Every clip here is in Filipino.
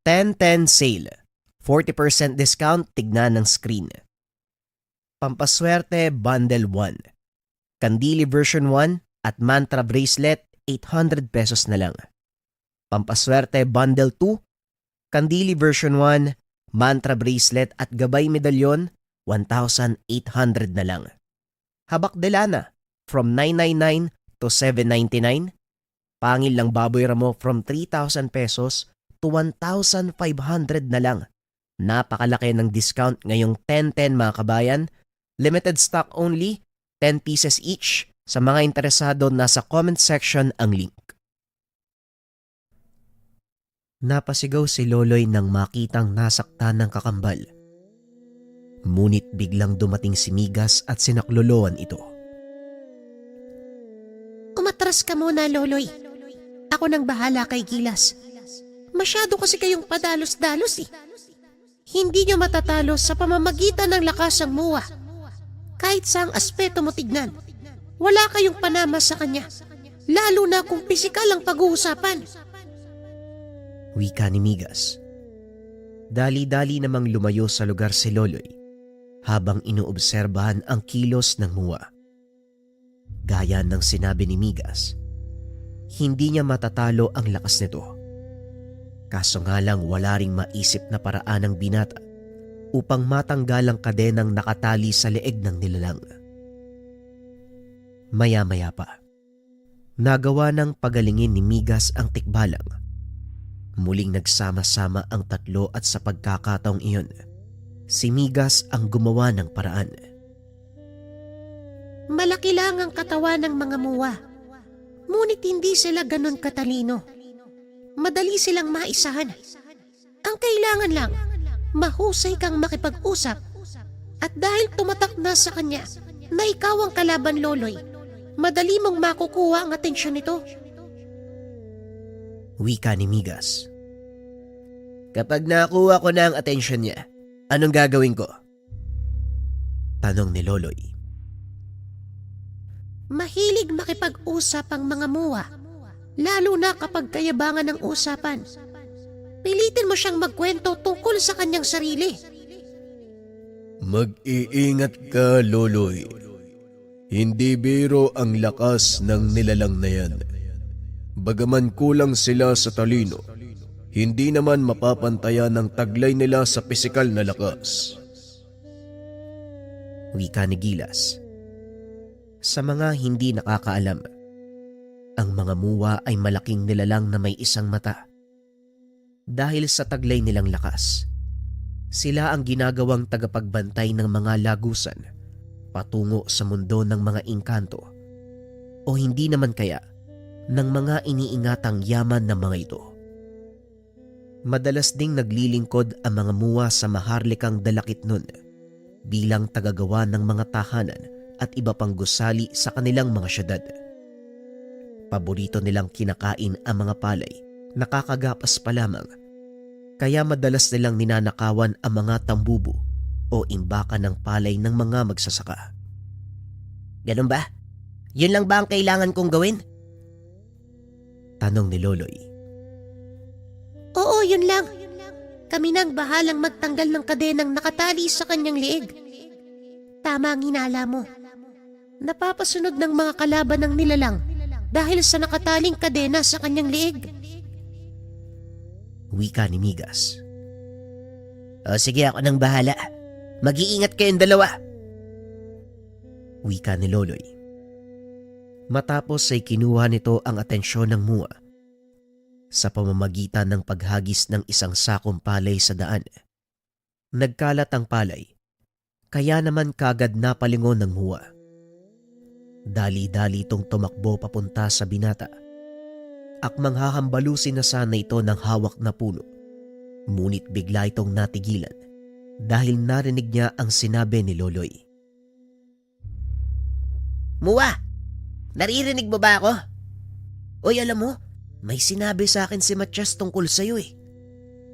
10-10 sale. 40% discount, tignan ng screen. Pampaswerte Bundle 1. Kandili version 1 at mantra bracelet, 800 pesos na lang. Pampaswerte Bundle 2. Kandili version 1, mantra bracelet at gabay medalyon, 1,800 na lang. Habak delana from 999 to 799. Pangil lang baboy ramo from 3,000 pesos to 1,500 na lang. Napakalaki ng discount ngayong 10-10 mga kabayan. Limited stock only, 10 pieces each. Sa mga interesado, nasa comment section ang link. Napasigaw si Loloy nang makitang nasaktan ng kakambal. Ngunit biglang dumating si Migas at sinakloloan ito. Umatras ka muna, Loloy. Ako nang bahala kay Gilas. Masyado kasi kayong padalos-dalos eh. Hindi nyo matatalo sa pamamagitan ng lakas ang muwa. Kahit saang aspeto mo tignan, wala kayong panama sa kanya. Lalo na kung pisikal ang pag-uusapan. Wika ni Migas. Dali-dali namang lumayo sa lugar si Loloy habang inuobserbahan ang kilos ng muwa. Gaya ng sinabi ni Migas, hindi niya matatalo ang lakas nito. Kaso nga lang wala ring maisip na paraan ng binata upang matanggal ang kadenang nakatali sa leeg ng nilalang. Maya-maya pa, nagawa ng pagalingin ni Migas ang tikbalang. Muling nagsama-sama ang tatlo at sa pagkakataong iyon, si Migas ang gumawa ng paraan. Malaki lang ang katawan ng mga muwa. Ngunit hindi sila ganon katalino. Madali silang maisahan. Ang kailangan lang, mahusay kang makipag-usap. At dahil tumatak na sa kanya na ikaw ang kalaban, Loloy, madali mong makukuha ang atensyon nito. Wika ni Migas. Kapag nakuha ko na ang atensyon niya, anong gagawin ko? Tanong ni Loloy. Mahilig makipag-usap ang mga muwa, lalo na kapag kayabangan ng usapan. Pilitin mo siyang magkwento tungkol sa kanyang sarili. Mag-iingat ka, Loloy. Hindi biro ang lakas ng nilalang na yan. Bagaman kulang sila sa talino, hindi naman mapapantayan ang taglay nila sa pisikal na lakas. Wika ni Gilas. Sa mga hindi nakakaalam, ang mga muwa ay malaking nilalang na may isang mata. Dahil sa taglay nilang lakas, sila ang ginagawang tagapagbantay ng mga lagusan patungo sa mundo ng mga engkanto o hindi naman kaya ng mga iniingatang yaman ng mga ito. Madalas ding naglilingkod ang mga muwa sa maharlikang dalakitnon bilang tagagawa ng mga tahanan at iba pang gusali sa kanilang mga syudad. Paborito nilang kinakain ang mga palay, nakakagapas pa lamang, kaya madalas nilang ninanakawan ang mga tambubo o imbakan ng palay ng mga magsasaka. Ganun ba? Yun lang ba ang kailangan kong gawin? Tanong ni Loloy. Oo, yun lang. Kami nang bahalang magtanggal ng kadenang nakatali sa kanyang liig. Tama ang hinala mo. Napapasunod ng mga kalaban ng nilalang dahil sa nakataling kadena sa kanyang liig. Wika ni Migas. O sige, ako nang bahala. Mag-iingat kayong dalawa. Wika ni Loloy. Matapos ay kinuha nito ang atensyon ng muwa sa pamamagitan ng paghagis ng isang sakong palay sa daan. Nagkalat ang palay, kaya naman kagad napalingon ng muwa. Dali-dali itong tumakbo papunta sa binata. Akmang hahambalusin na sana ito ng hawak na puno. Ngunit bigla itong natigilan dahil narinig niya ang sinabi ni Loloy. Muwa, naririnig mo ba ako? Oy, alam mo, may sinabi sa akin si Matias tungkol sa'yo eh.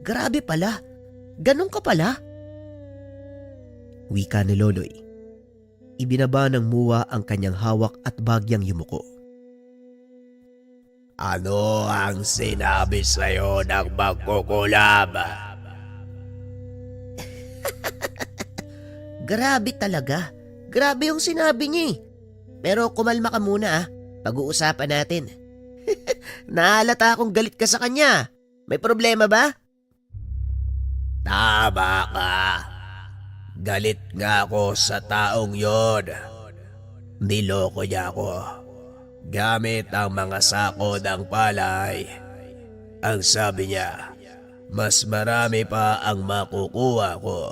Grabe pala, ganun ka pala. Wika ni Loloy. Ibinaba ng muwa ang kanyang hawak at bagyang yumuko. Ano ang sinabi sa'yo ng magkukulam? Grabe talaga. Grabe yung sinabi niya eh. Pero kumalma ka muna ah. Pag-uusapan natin. Nahalata akong galit ka sa kanya. May problema ba? Tama ka. Galit nga ako sa taong yon. Niloko niya ako. Gamit ang mga sako ng palay. Ang sabi niya, mas marami pa ang makukuha ko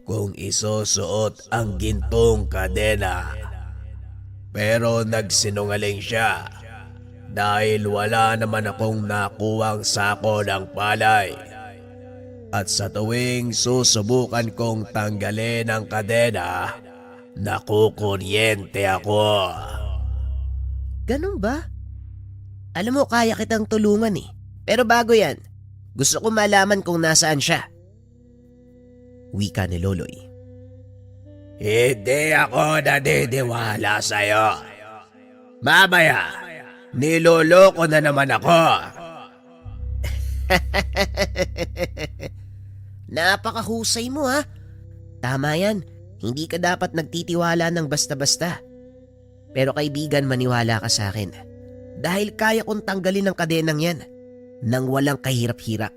kung isusuot ang gintong kadena. Pero nagsinungaling siya dahil wala naman akong nakuwang sako ng palay. At sa tuwing susubukan kong tanggalin ang kadena, nakukuryente ako. Ganun ba? Alam mo, kaya kitang tulungan eh. Pero bago yan, gusto ko malaman kung nasaan siya. Wika ni Loloy. Hindi ako naniniwala sa'yo. Mamaya, niloloko na naman ako. Napakahusay mo ha. Tama yan, hindi ka dapat nagtitiwala ng basta-basta. Pero kaibigan, maniwala ka sa akin. Dahil kaya kong tanggalin ang kadenang yan nang walang kahirap-hirap.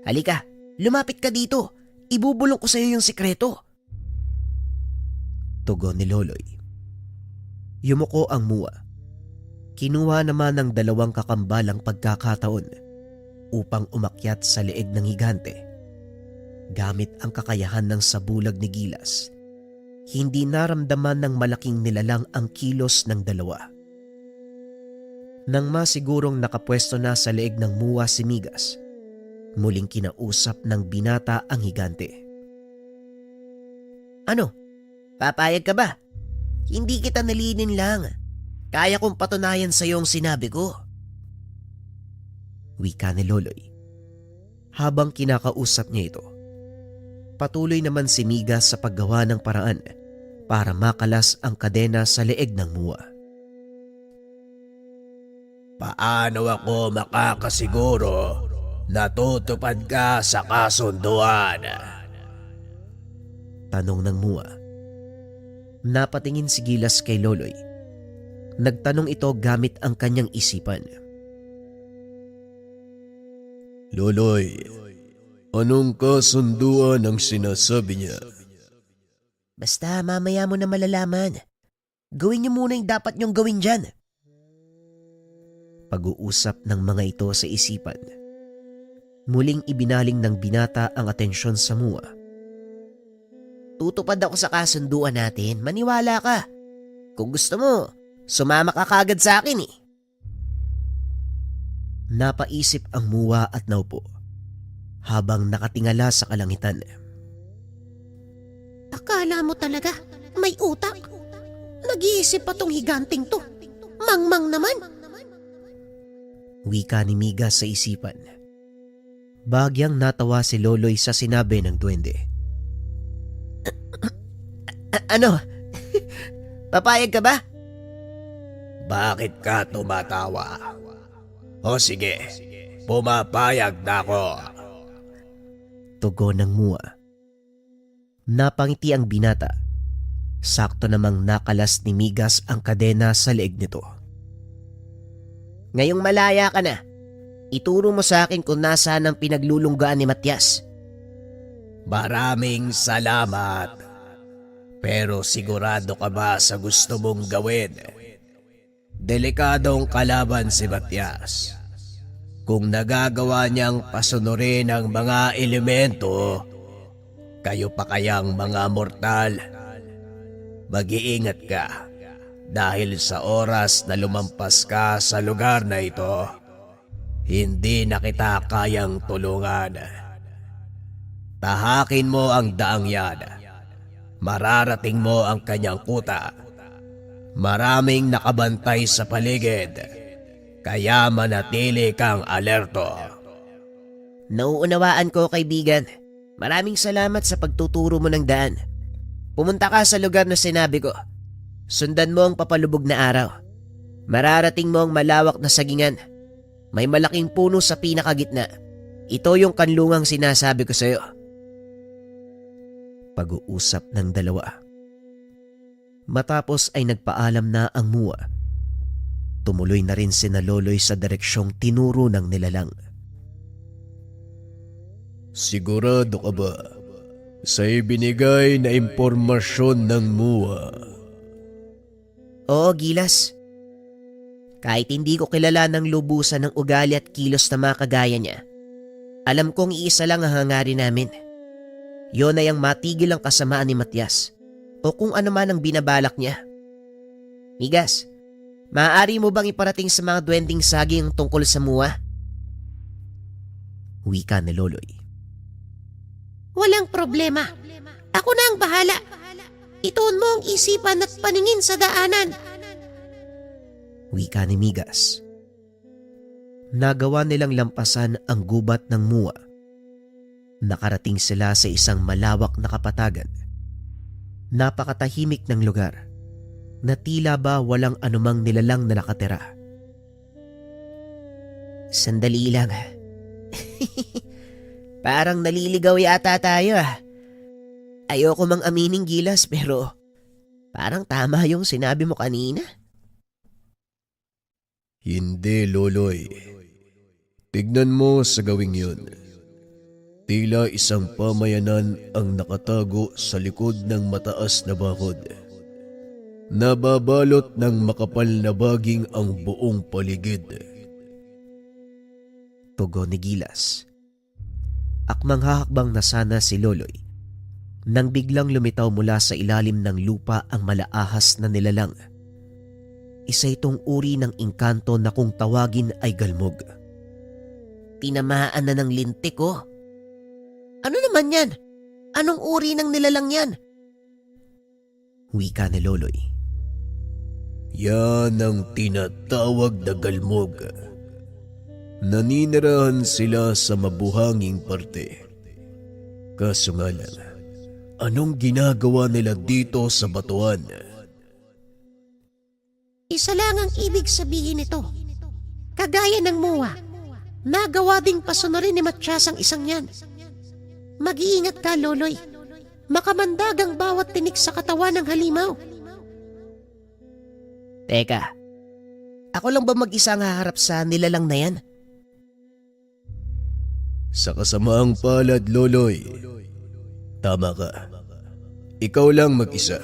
Halika, lumapit ka dito. Ibubulong ko sa iyo yung sikreto. Tugon ni Loloy. Yumuko ang muwa. Kinuha naman ng 2 kakambalang pagkakataon upang umakyat sa leeg ng higante. Gamit ang kakayahan ng sabulag ni Gilas, hindi naramdaman ng malaking nilalang ang kilos ng 2. Nang masigurong nakapwesto na sa leeg ng muwa si Migas, muling kinausap ng binata ang higante. Ano? Papayag ka ba? Hindi kita nalinin lang. Kaya kong patunayan sa iyo ang sinabi ko. Wika ni Loloy. Habang kinakausap niya ito, patuloy naman si Migas sa paggawa ng paraan para makalas ang kadena sa leeg ng muwa. Paano ako makakasiguro na tutupad ka sa kasunduan? Tanong ng muwa. Napatingin si Gilas kay Loloy. Nagtanong ito gamit ang kanyang isipan. Loloy, anong kasunduan ang sinasabi niya? Basta mamaya mo na malalaman. Gawin niyo muna yung dapat niyong gawin dyan. Pag-uusap ng mga ito sa isipan, muling ibinaling ng binata ang atensyon sa muwa. Tutupad ako sa kasunduan natin. Maniwala ka. Kung gusto mo, sumama ka kagad sa akin eh. Napaisip ang muwa at naupo habang nakatingala sa kalangitan. Akala mo talaga may utak? Nag-iisip pa tong higanting to. Mangmang naman. Wika ni Migas sa isipan. Bagyang natawa si Loloy sa sinabi ng duwende. Ano? Papayag ka ba? Bakit ka tumatawa? O sige, pumapayag na ako. Tugon ng muwa. Napangiti ang binata. Sakto namang nakalas ni Migas ang kadena sa leeg nito. Ngayong malaya ka na, ituro mo sa akin kung nasaan ang pinaglulunggaan ni Matias. Maraming salamat. Pero sigurado ka ba sa gusto mong gawin? Delikadong kalaban si Matias. Kung nagagawa niyang pasunurin ang mga elemento, kayo pa kayang mga mortal? Mag-iingat ka dahil sa oras na lumampas ka sa lugar na ito, hindi na kita kayang tulungan. Tahakin mo ang daang yan. Mararating mo ang kanyang kuta. Maraming nakabantay sa paligid, kaya manatili kang alerto. Nauunawaan ko, kaibigan. Maraming salamat sa pagtuturo mo ng daan. Pumunta ka sa lugar na sinabi ko. Sundan mo ang papalubog na araw. Mararating mo ang malawak na sagingan. May malaking puno sa pinakagitna. Ito yung kanlungang sinasabi ko sa'yo. Pag-uusap ng dalawa. Matapos ay nagpaalam na ang muwa. Tumuloy na rin sina Loloy sa direksyong tinuro ng nilalang. Sigurado ka ba sa ibinigay na impormasyon ng muwa? Oo, Gilas. Kahit hindi ko kilala ng lubusan ng ugali at kilos na mga kagaya niya, alam kong iisa lang ang hangarin namin. Yon ay ang matigil ang kasamaan ni Matias o kung ano man ang binabalak niya. Migas, maaari mo bang iparating sa mga duwending saging tungkol sa muwa? Wika ni Loloy. Walang problema. Ako na ang bahala. Ituon mo ang isipan at paningin sa daanan. Wika ni Migas. Nagawa nilang lampasan ang gubat ng muwa. Nakarating sila sa isang malawak na kapatagan. Napakatahimik ng lugar na tila ba walang anumang nilalang na nakatira. Sandali lang. Parang naliligaw yata tayo ah. Ayoko mang amining, Gilas, pero parang tama yung sinabi mo kanina. Hindi, Loloy. Tignan mo sa gawing yun. Tila isang pamayanan ang nakatago sa likod ng mataas na bakod. Nababalot ng makapal na baging ang buong paligid. Tugon ni Gilas. Akmang hahakbang na sana si Loloy nang biglang lumitaw mula sa ilalim ng lupa ang malaahas na nilalang. Isa itong uri ng engkanto na kung tawagin ay galmog. Tinamaan na ng lintik ko. Ano naman yan? Anong uri ng nilalang yan? Wika ni Loloy. Yan ang tinatawag na galmog. Naninirahan sila sa mabuhanging parte. Kaso nga lang, anong ginagawa nila dito sa batuan? Isa lang ang ibig sabihin nito. Kagaya ng muwa, nagawa ding pasunurin ni Matias ang isang yan. Mag-iingat ka, Loloy. Makamandag ang bawat tinik sa katawan ng halimaw. Teka, ako lang ba mag-isa ang haharap sa nilalang na yan? Sa kasamaang palad, Loloy. Tama ka. Ikaw lang mag-isa.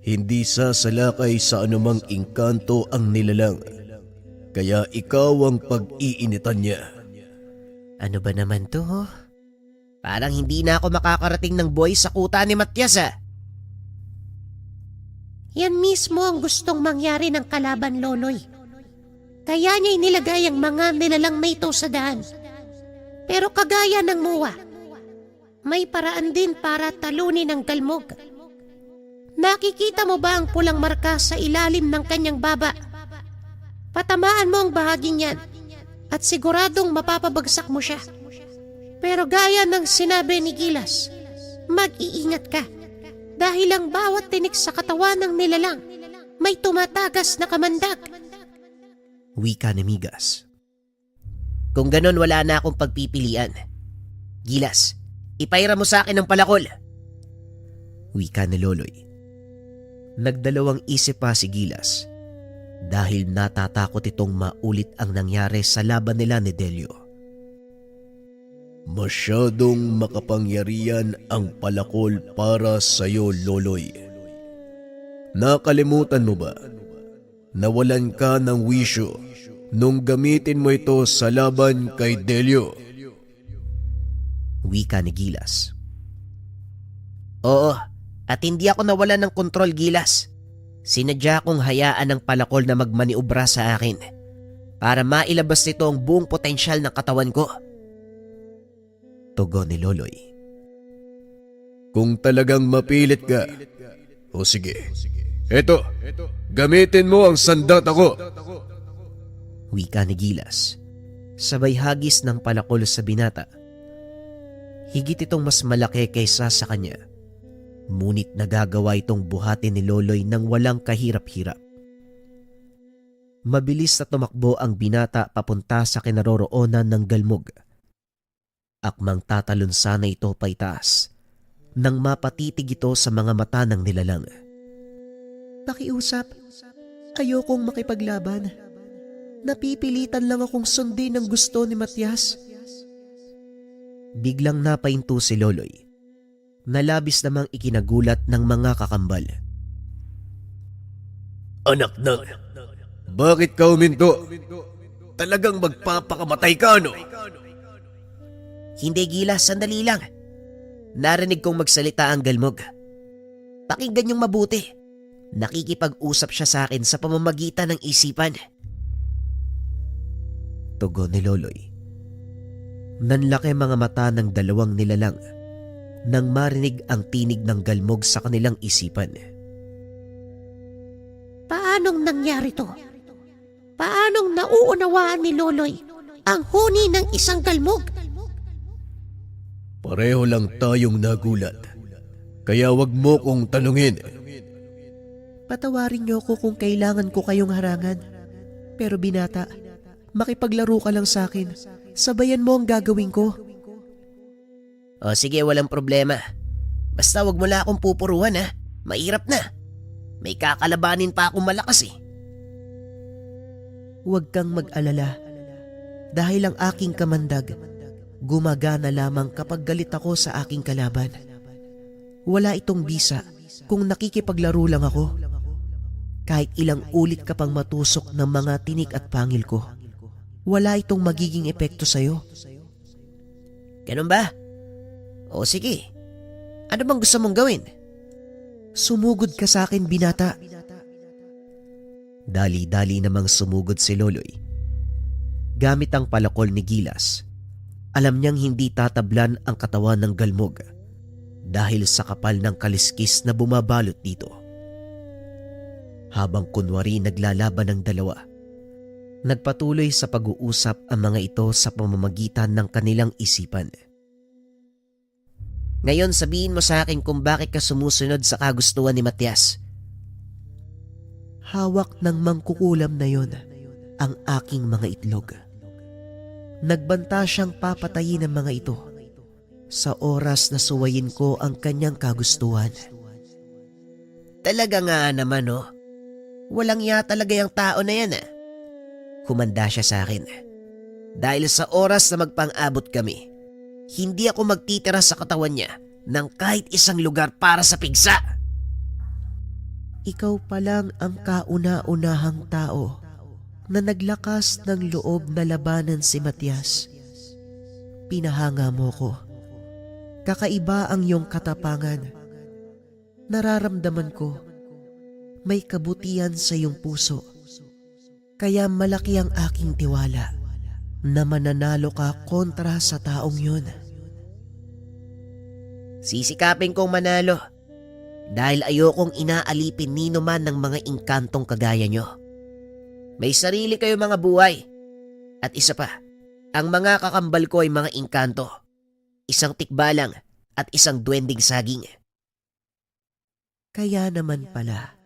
Hindi sasalakay sa anumang engkanto ang nilalang. Kaya ikaw ang pag-iinitan niya. Ano ba naman to? Parang hindi na ako makakarating ng buhay sa kuta ni Matias ah. Yan mismo ang gustong mangyari ng kalaban, Loloy. Kaya niya inilagay ang mga nilalang na ito sa daan. Pero kagaya ng muwa, may paraan din para talunin ang galmog. Nakikita mo ba ang pulang marka sa ilalim ng kanyang baba? Patamaan mo ang bahaging yan at siguradong mapapabagsak mo siya. Pero gaya ng sinabi ni Gilas, mag-iingat ka dahil ang bawat tinik sa katawan ng nilalang may tumatagas na kamandag. Wika ni Migas. Kung ganon wala na akong pagpipilian. Gilas, ipaira mo sa akin ang palakol. Wika ni Loloy. Nagdalawang isip pa si Gilas dahil natatakot itong maulit ang nangyari sa laban nila ni Delio. Masyadong makapangyarihan ang palakol para sa'yo, Loloy. Nakalimutan mo ba? Nawalan ka ng wisyo nung gamitin mo ito sa laban kay Delio. Wika ni Gilas. Oo, at hindi ako nawalan ng kontrol, Gilas. Sinadya kong hayaan ng palakol na magmaniobra sa akin para mailabas nito ang buong potensyal ng katawan ko. Tugon ni Loloy. Kung talagang mapilit ka, o sige, eto, gamitin mo ang sandata ko. Wika ni Gilas. Sabay hagis ng palakol sa binata. Higit itong mas malaki kaysa sa kanya. Ngunit nagagawa itong buhatin ni Loloy ng walang kahirap-hirap. Mabilis na tumakbo ang binata papunta sa kinaroroonan ng galmog. Akmang tatalon sana ito paitaas nang mapatitig ito sa mga mata ng nilalang. Pakiusap, ayokong makipaglaban. Napipilitan lang akong sundin ang gusto ni Matias. Biglang napahinto si Loloy, na labis namang ikinagulat ng mga kakambal. Anak na, bakit ka huminto? Talagang magpapakamatay ka, no? Hindi, Gilas, sandali lang. Narinig kong magsalita ang galmog. Pakinggan niyong mabuti. Nakikipag-usap siya sa akin sa pamamagitan ng isipan. Tugon ni Loloy. Nanlaki mga mata ng dalawang nilalang nang marinig ang tinig ng galmog sa kanilang isipan. Paanong nangyari to? Paanong nauunawaan ni Loloy ang huni ng isang galmog? Pareho lang tayong nagulat. Kaya wag mo kong tanungin. Patawarin niyo ako kung kailangan ko kayong harangan. Pero binata, makipaglaro ka lang sa akin. Sabayan mo ang gagawin ko. O sige, walang problema. Basta wag mo na akong pupuruhan, ha. Mahirap na. May kakalabanin pa akong malakas eh. Huwag kang mag-alala. Dahil ang aking kamandag, gumagana lamang kapag galit ako sa aking kalaban. Wala itong bisa kung nakikipaglaro lang ako. Kahit ilang ulit ka pang matusok ng mga tinik at pangil ko, wala itong magiging epekto sa'yo. Ganun ba? O sige. Ano bang gusto mong gawin? Sumugod ka sa akin, binata. Dali-dali namang sumugod si Loloy. Gamit ang palakol ni Gilas, alam niyang hindi tatablan ang katawan ng galmog dahil sa kapal ng kaliskis na bumabalot dito. Habang kunwari naglalaban ng dalawa, nagpatuloy sa pag-uusap ang mga ito sa pamamagitan ng kanilang isipan. Ngayon sabihin mo sa akin kung bakit ka sumusunod sa kagustuhan ni Matias. Hawak ng mangkukulam na yon ang aking mga itlog. Nagbanta siyang papatayin ng mga ito sa oras na suwayin ko ang kanyang kagustuhan. Talaga nga naman, oh. Walang iya talaga yung tao na yan, ah. Kumanda siya sa akin. Dahil sa oras na magpang-abot kami, hindi ako magtitira sa katawan niya ng kahit isang lugar para sa pigsa. Ikaw pa lang ang kauna-unahang tao na naglakas ng loob na labanan si Matias. Pinahanga mo ko. Kakaiba ang iyong katapangan. Nararamdaman ko, may kabutihan sa iyong puso. Kaya malaki ang aking tiwala na mananalo ka kontra sa taong yun. Sisikapin kong manalo dahil ayokong inaalipin nino man ng mga inkantong kagaya nyo. May sarili kayo mga buhay. At isa pa, ang mga kakambal ko ay mga inkanto. Isang tikbalang at isang duwending saging. Kaya naman pala,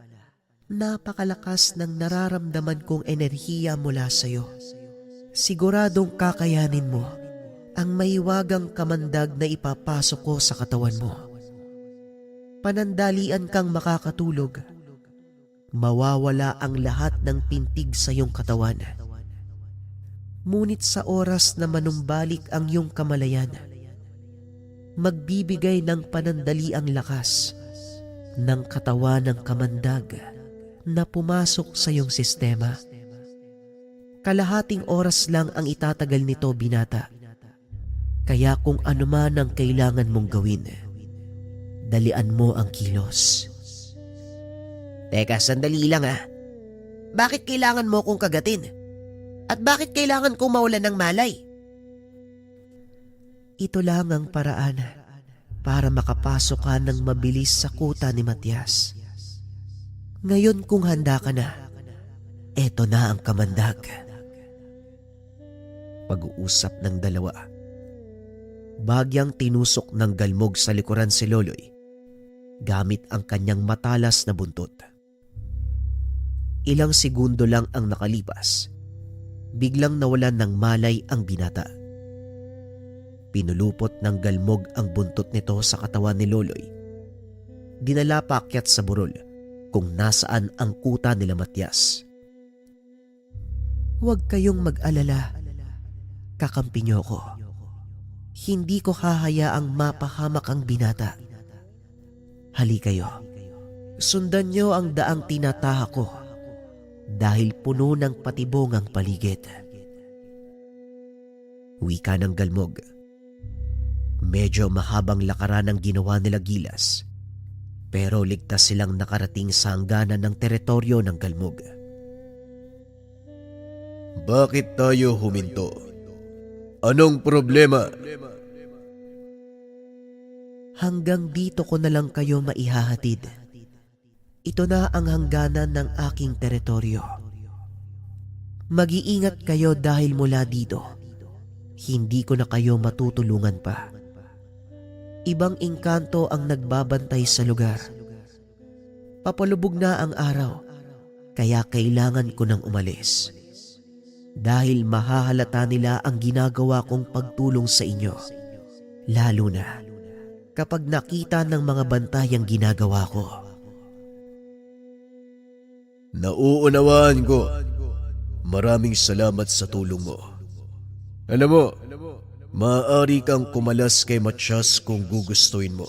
napakalakas ng nararamdaman kong enerhiya mula sa'yo. Siguradong kakayanin mo ang maiwagang kamandag na ipapasok ko sa katawan mo. Panandalian kang makakatulog. Mawawala ang lahat ng pintig sa iyong katawan. Ngunit sa oras na manumbalik ang iyong kamalayan, magbibigay ng panandaliang lakas ng katawan ng kamandag na pumasok sa iyong sistema. Kalahating oras lang ang itatagal nito, binata. Kaya kung ano man ang kailangan mong gawin, dalian mo ang kilos. Teka, sandali lang ah. Bakit kailangan mo kong kagatin? At bakit kailangan kong mawalan ng malay? Ito lang ang paraan para makapasok ka ng mabilis sa kuta ni Matias. Ngayon kung handa ka na, eto na ang kamandag. Pag-uusap ng dalawa. Bagyang tinusok ng galmog sa likuran si Loloy gamit ang kanyang matalas na buntot. Ilang segundo lang ang nakalipas. Biglang nawalan ng malay ang binata. Pinulupot ng galmog ang buntot nito sa katawan ni Loloy. Dinala paakyat sa burol kung nasaan ang kuta nila Matias. "Huwag kayong mag-alala. Kakampi niyo ko. Hindi ko hahayaang mapahamak ang binata. Hali kayo. Sundan niyo ang daang tinataha ko dahil puno ng patibong ang paligid." Wika ng galmog. Medyo mahabang lakaran ang ginawa nila Gilas, pero ligtas silang nakarating sa hangganan ng teritoryo ng galmog. Bakit tayo huminto? Anong problema? "Hanggang dito ko na lang kayo maihahatid. Ito na ang hangganan ng aking teritoryo. Mag-iingat kayo dahil mula dito, hindi ko na kayo matutulungan pa. Ibang engkanto ang nagbabantay sa lugar. Papalubog na ang araw, kaya kailangan ko nang umalis. Dahil mahahalata nila ang ginagawa kong pagtulong sa inyo. Lalo na kapag nakita ng mga bantay ang ginagawa ko." Nauunawaan ko. Maraming salamat sa tulong mo. Alam mo, maaari kang kumalas kay Matias kung gugustuhin mo.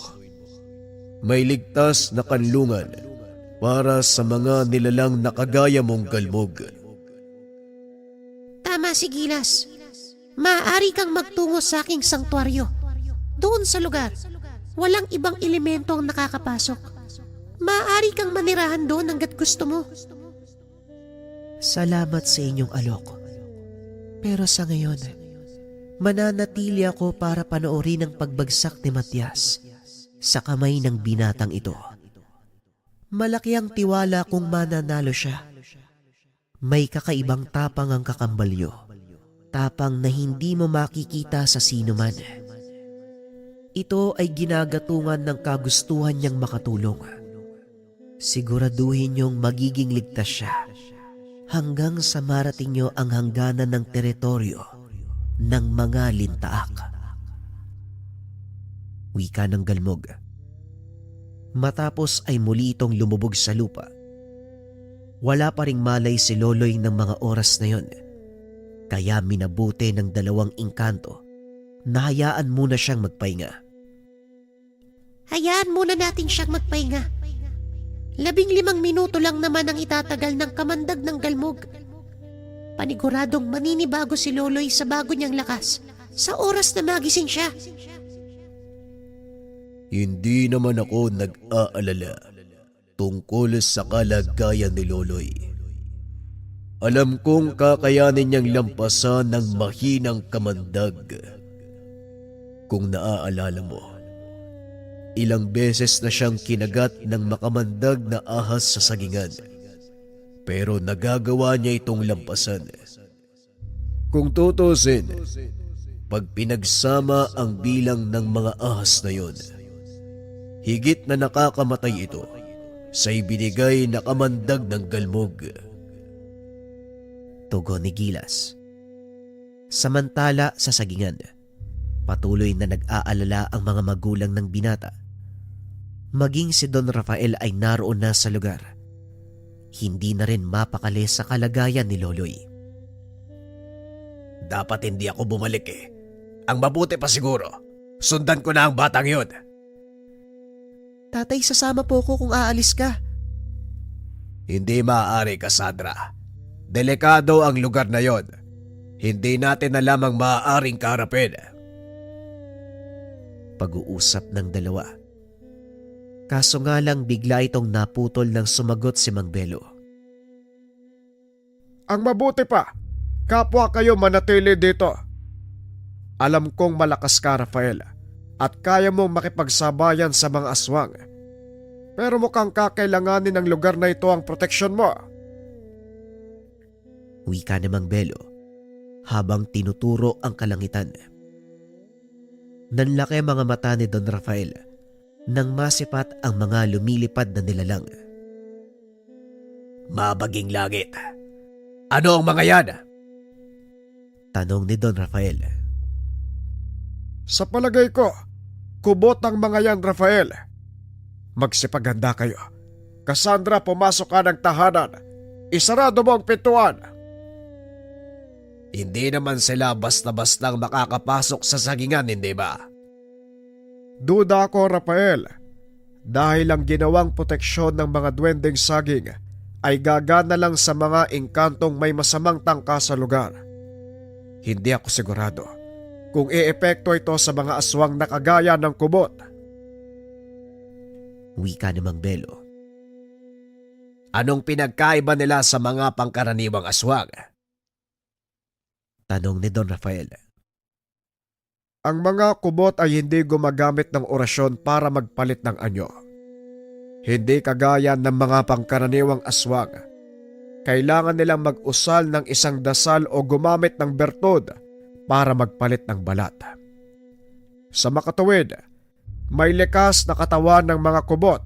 May ligtas na kanlungan para sa mga nilalang na kagaya mong galmog. Tama si Gilas. Maaari kang magtungo sa aking sangtuaryo. Doon sa lugar, walang ibang elemento ang nakakapasok. Maaari kang manirahan doon hanggat gusto mo. Salamat sa inyong alok. Pero sa ngayon, mananatili ako para panoorin ang pagbagsak ni Matias sa kamay ng binatang ito. Malaki ang tiwala kung mananalo siya. May kakaibang tapang ang kakambalyo. Tapang na hindi mo makikita sa sino man. Ito ay ginagatungan ng kagustuhan niyang makatulong. Siguraduhin niyong magiging ligtas siya hanggang sa marating niyo ang hangganan ng teritoryo ng mga lintaak. Wika ng galmog. Matapos ay muli itong lumubog sa lupa. Wala pa ring malay si Loloy ng mga oras na yon. Kaya minabuti ng dalawang engkanto na hayaan muna siyang magpahinga. Hayaan muna natin siyang magpahinga. 15 minuto lang naman ang itatagal ng kamandag ng galmog. Paniguradong maninibago si Loloy sa bago niyang lakas sa oras na magising siya. Hindi naman ako nag-aalala tungkol sa kalagayan ni Loloy. Alam kong kakayanin niyang lampasan ng mahinang kamandag. Kung naaalala mo, ilang beses na siyang kinagat ng makamandag na ahas sa sagingan. Pero nagagawa niya itong lampasan. Kung tutusin, pag pinagsama ang bilang ng mga ahas na yon, higit na nakakamatay ito sa ibinigay na kamandag ng galmog. Tugon ni Gilas. Samantala sa sagingan, patuloy na nag-aalala ang mga magulang ng binata. Maging si Don Rafael ay naroon na sa lugar. Hindi na rin mapakali sa kalagayan ni Loloy. Dapat hindi ako bumalik eh. Ang mabuti pa siguro, sundan ko na ang batang yon. "Tatay, sasama po ko kung aalis ka." Hindi maaari, Cassandra. Delikado ang lugar na yon. Hindi natin alam ang maaaring kaharapin. Pag-uusap ng dalawa. Kaso nga lang bigla itong naputol nang sumagot si Mang Belo. Ang mabuti pa, kapwa kayo manatili dito. Alam kong malakas ka, Rafael, at kaya mong makipagsabayan sa mga aswang. Pero mukhang kakailanganin ng lugar na ito ang proteksyon mo. Wika ni Mang Belo habang tinuturo ang kalangitan. Nanlaki ang mga mata ni Don Rafael nang masipat ang mga lumilipad na nilalang. Mabaging langit. Ano ang mga yan? Tanong ni Don Rafael. Sa palagay ko, kubot ang mga yan, Rafael. Magsipaganda kayo. Cassandra, pumasok ka ng tahanan. Isarado mo ang pintuan. Hindi naman sila basta-bastang makakapasok sa sagingan, hindi ba? Duda ako, Rafael. Dahil ang ginawang proteksyon ng mga duwendeng saging ay gagana lang sa mga engkantong may masamang tangka sa lugar. Hindi ako sigurado kung iepekto ito sa mga aswang na kagaya ng kubot. Wika ni Mang Belo. Anong pinagkaiba nila sa mga pangkaraniwang aswang? Tanong ni Don Rafael. Ang mga kubot ay hindi gumagamit ng orasyon para magpalit ng anyo. Hindi kagaya ng mga pangkaraniwang aswang. Kailangan nilang mag-usal ng isang dasal o gumamit ng bertod para magpalit ng balat. Sa makatuwid, may likas na katawan ng mga kubot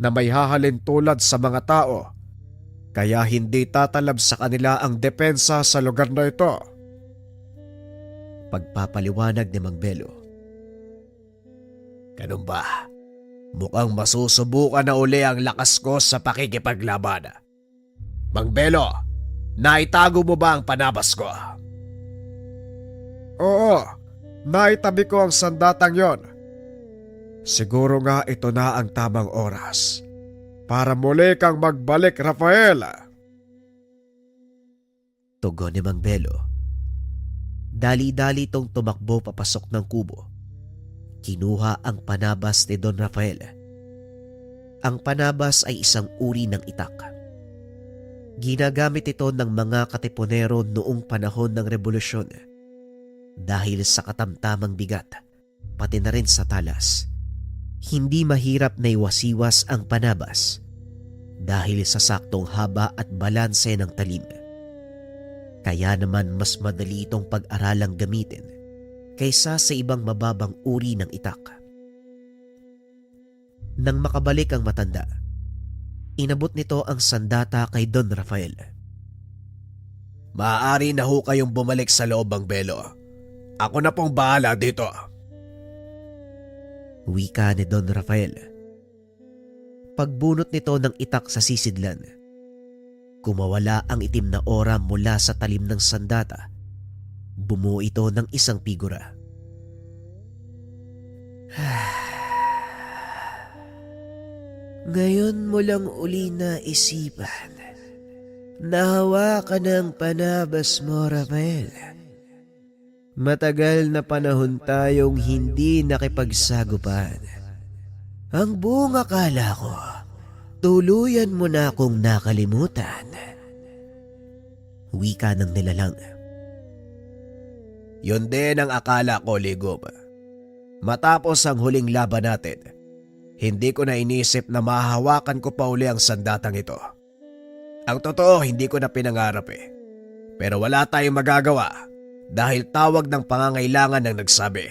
na may hahalin tulad sa mga tao, kaya hindi tatalab sa kanila ang depensa sa lugar na ito. Pagpapaliwanag ni Mang Belo. Ganun ba? Mukhang masusubukan na uli ang lakas ko sa pakikipaglaban. Mang Belo, naitago mo ba ang panabas ko? Oo, naitabi ko ang sandatang yon. Siguro nga ito na ang tamang oras para muli kang magbalik, Rafael. Tugon ni Mang Belo. Dali-dali itong tumakbo papasok ng kubo. Kinuha ang panabas ni Don Rafael. Ang panabas ay isang uri ng itak. Ginagamit ito ng mga katipunero noong panahon ng Rebolusyon. Dahil sa katamtamang bigat, pati na rin sa talas, hindi mahirap na iwasiwas ang panabas dahil sa saktong haba at balanse ng talim. Kaya naman mas madali itong pag-aralang gamitin kaysa sa ibang mababang uri ng itak. Nang makabalik ang matanda, inabot nito ang sandata kay Don Rafael. Maaari na ho kayong bumalik sa loob, Mang Belo. Ako na pong bahala dito. Wika ni Don Rafael. Pagbunot nito ng itak sa sisidlan, kumawala ang itim na ora mula sa talim ng sandata. Bumuo ito ng isang figura. Ngayon mo lang uli naisipan na hawakan ang panabas mo, Rafael. Matagal na panahon tayong hindi nakipagsagupan. Ang buong akala ko, tuluyan mo na akong nakalimutan. Wika ng nilalang. Yun din ang akala ko, Ligom. Matapos ang huling laban natin, hindi ko na inisip na mahahawakan ko pa uli ang sandatang ito. Ang totoo, hindi ko na pinangarap eh. Pero wala tayong magagawa dahil tawag ng pangangailangan ang nagsabi.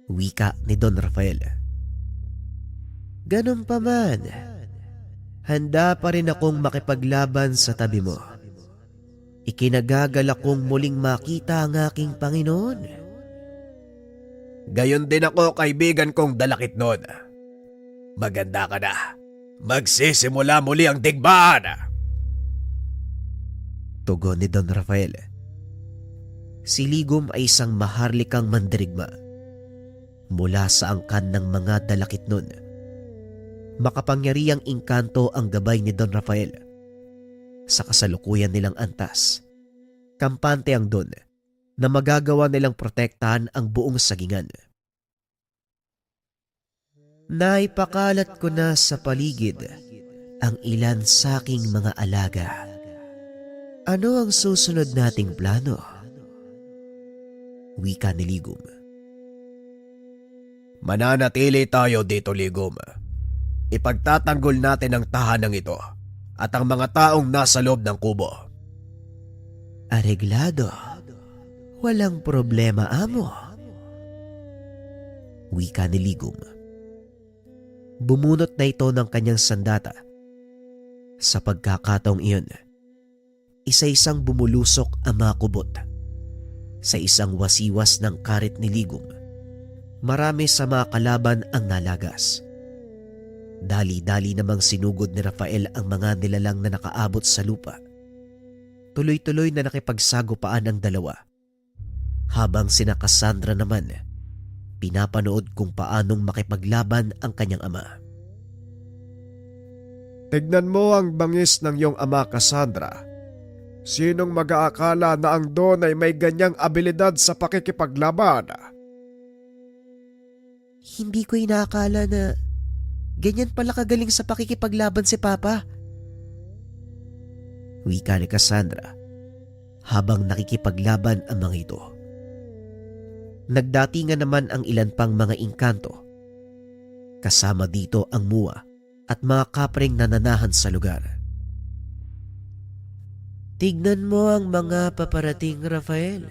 Wika ni Don Rafael. Ganun pa man, handa pa rin akong makipaglaban sa tabi mo. Ikinagagalak kong muling makita ang aking Panginoon. Gayon din ako, kaibigan kong Dalakitnon. Maganda ka na. Magsisimula muli ang digmaan. Tugon ni Don Rafael. Si Ligom ay isang maharlikang mandirigma. Mula sa angkan ng mga Dalakitnon, makapangyarihang engkanto ang gabay ni Don Rafael. Sa kasalukuyan nilang antas, kampante ang Don na magagawa nilang protektahan ang buong sagingan. Naipakalat ko na sa paligid ang ilan sa aking mga alaga. Ano ang susunod nating plano? Wika ni Ligom. Mananatili tayo dito, Ligom. Ipagtatanggol natin ang tahanang ito at ang mga taong nasa loob ng kubo. Areglado. Walang problema, amo. Wika ni Ligom. Bumunot na ito ng kanyang sandata. Sa pagkakataong iyon, isa-isang bumulusok ang mga kubot. Sa isang wasiwas ng karit ni Ligong, marami sa mga kalaban ang nalagas. Dali-dali namang sinugod ni Rafael ang mga nilalang na nakaabot sa lupa. Tuloy-tuloy na nakipagsagupaan ang dalawa. Habang sina Cassandra naman, pinapanood kung paanong makipaglaban ang kanyang ama. Tignan mo ang bangis ng iyong ama, Cassandra. Sinong mag-aakala na ang Don ay may ganyang abilidad sa pakikipaglaban? Hindi ko inaakala na ganyan pala kagaling sa pakikipaglaban si Papa. Wika ni Cassandra habang nakikipaglaban ang mga ito. Nagdatingan naman ang ilan pang mga engkanto. Kasama dito ang muwa at mga kapring nananahan sa lugar. Tignan mo ang mga paparating, Rafael.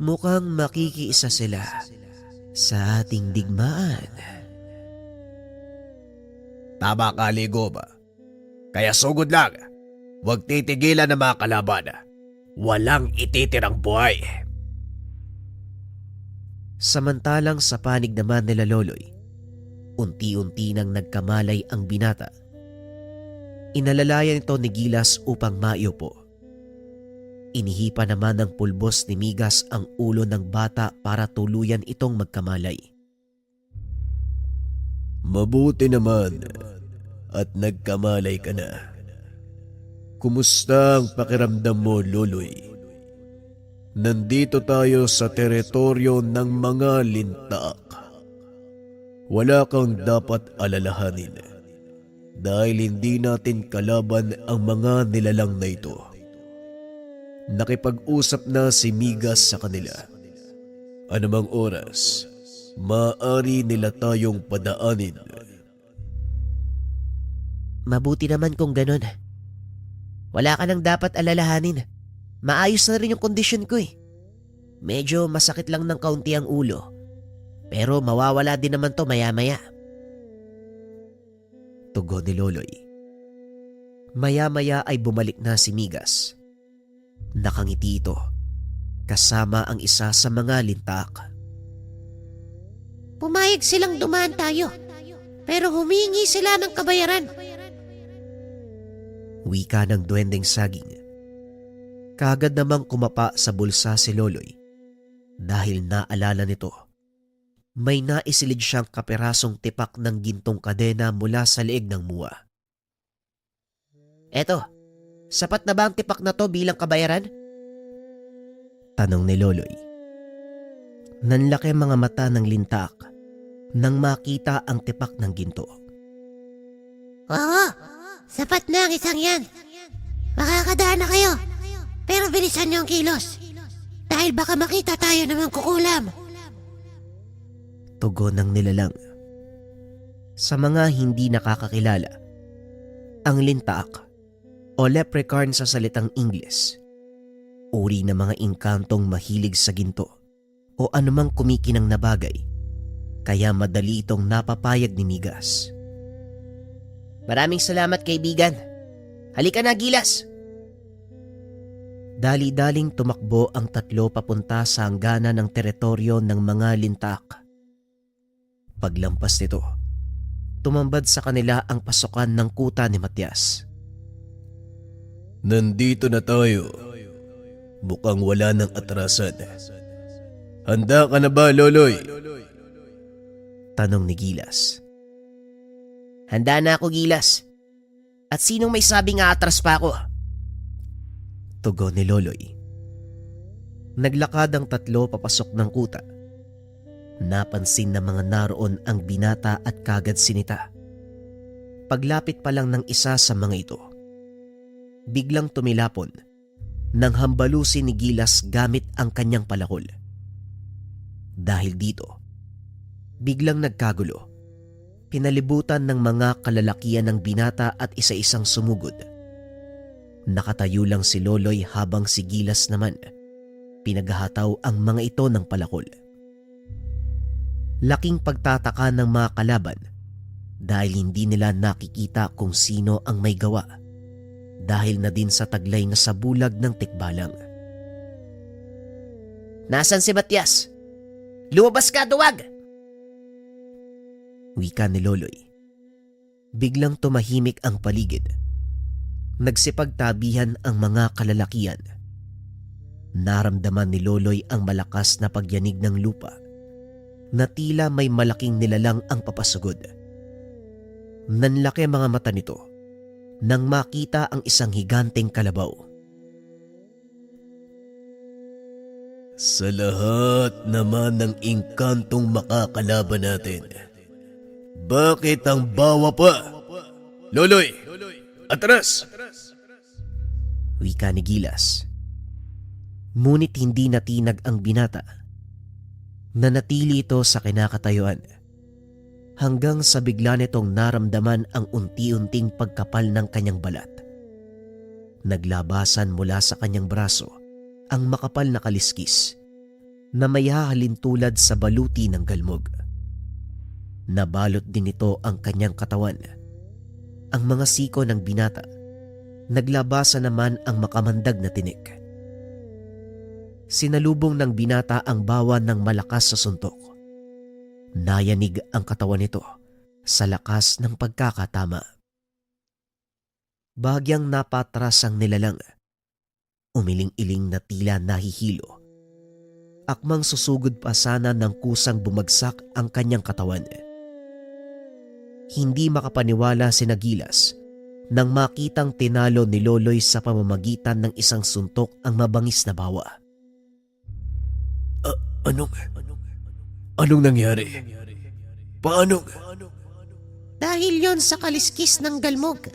Mukhang makikiisa sila sa ating digmaan. Tama ka, Ligong. Kaya sugod lang. Huwag titigilan ng mga kalaban. Walang ititirang buhay. Samantalang sa panig naman nila Loloy, unti-unti nang nagkamalay ang binata. Inalalayan ito ni Gilas upang maiupo. Inihipa naman ng pulbos ni Migas ang ulo ng bata para tuluyan itong magkamalay. Mabuti naman at nagkamalay ka na. Kumusta ang pakiramdam mo, Loloy? Nandito tayo sa teritoryo ng mga lintaak. Wala kang dapat alalahanin dahil hindi natin kalaban ang mga nilalang na ito. Nakipag-usap na si Migas sa kanila. Anumang oras, maaari nila tayong padaanin. Mabuti naman kung ganun. Wala ka nang dapat alalahanin. Maayos na rin yung kondisyon ko eh. Medyo masakit lang ng kaunti ang ulo. Pero mawawala din naman to maya-maya. Tugon ni Loloy. Maya-maya ay bumalik na si Migas. Nakangiti ito, kasama ang isa sa mga lintak. Pumayag silang dumaan tayo, pero humingi sila ng kabayaran. Wika ng duwendeng saging. Kaagad namang kumapa sa bulsa si Loloy dahil naalala nito. May naisilid siyang kaperasong tipak ng gintong kadena mula sa leeg ng muwa. Eto, sapat na ba ang tipak na to bilang kabayaran? Tanong ni Loloy. Nanlaki mga mata ng lintak nang makita ang tipak ng ginto. Oo, sapat na ang isang yan. Makakadaan na kayo, pero bilisan niyo ang kilos. Dahil baka makita tayo ng mga kukulam. Tugon ng nilalang. Sa mga hindi nakakakilala, ang lintak o leprechaun sa salitang Ingles, uri ng mga engkantong mahilig sa ginto o anumang kumikinang na bagay, kaya madali itong napapayag ni Migas. Maraming salamat, kaibigan. Halika na, Gilas! Dali-daling tumakbo ang tatlo papunta sa hangganan ng teritoryo ng mga lintak. Paglampas nito, tumambad sa kanila ang pasukan ng kuta ni Matias. Nandito na tayo. Mukhang wala ng atrasan. Handa ka na ba, Loloy? Tanong ni Gilas. Handa na ako, Gilas. At sinong may sabing aatras pa ako? Tugon ni Loloy. Naglakad ang tatlo papasok ng kuta. Napansin ng mga naroon ang binata at kagad sinita. Paglapit pa lang ng isa sa mga ito, biglang tumilapon nang hambalusin ni Gilas gamit ang kanyang palakol. Dahil dito, biglang nagkagulo. Pinalibutan ng mga kalalakian ng binata at isa-isang sumugod. Nakatayo lang si Loloy habang si Gilas naman pinaghahataw ang mga ito ng palakol. Laking pagtataka ng mga kalaban dahil hindi nila nakikita kung sino ang may gawa dahil na din sa taglay na sa bulag ng tikbalang. Nasaan si Matias? Lumabas ka, duwag! Wika ni Loloy. Biglang tumahimik ang paligid. Nagsipagtabihan ang mga kalalakian. Naramdaman ni Loloy ang malakas na pagyanig ng lupa na tila may malaking nilalang ang papasugod. Nanlaki mga mata nito nang makita ang isang higanteng kalabaw. Sa lahat naman ng inkantong makakalaban natin, bakit ang bawa pa? Loloy, atras! Wika ni Gilas. Ngunit hindi natinag ang binata. Nanatili ito sa kinakatayuan hanggang sa bigla nitong naramdaman ang unti-unting pagkapal ng kanyang balat. Naglabasan mula sa kanyang braso ang makapal na kaliskis na may hahalintulad sa baluti ng galmog. Nabalot din ito ang kanyang katawan. Ang mga siko ng binata, naglabasan naman ang makamandag na tinik. Sinalubong ng binata ang bawan ng malakas sa suntok. Nayanig ang katawan nito sa lakas ng pagkakatama. Bahagyang napatras ang nilalang. Umiling-iling na tila nahihilo. Akmang susugod pa sana ng kusang bumagsak ang kanyang katawan. Hindi makapaniwala si Gilas nang makitang tinalo ni Loloy sa pamamagitan ng isang suntok ang mabangis na bawa. Anong nangyari? Paano? Dahil yon sa kaliskis ng galmog.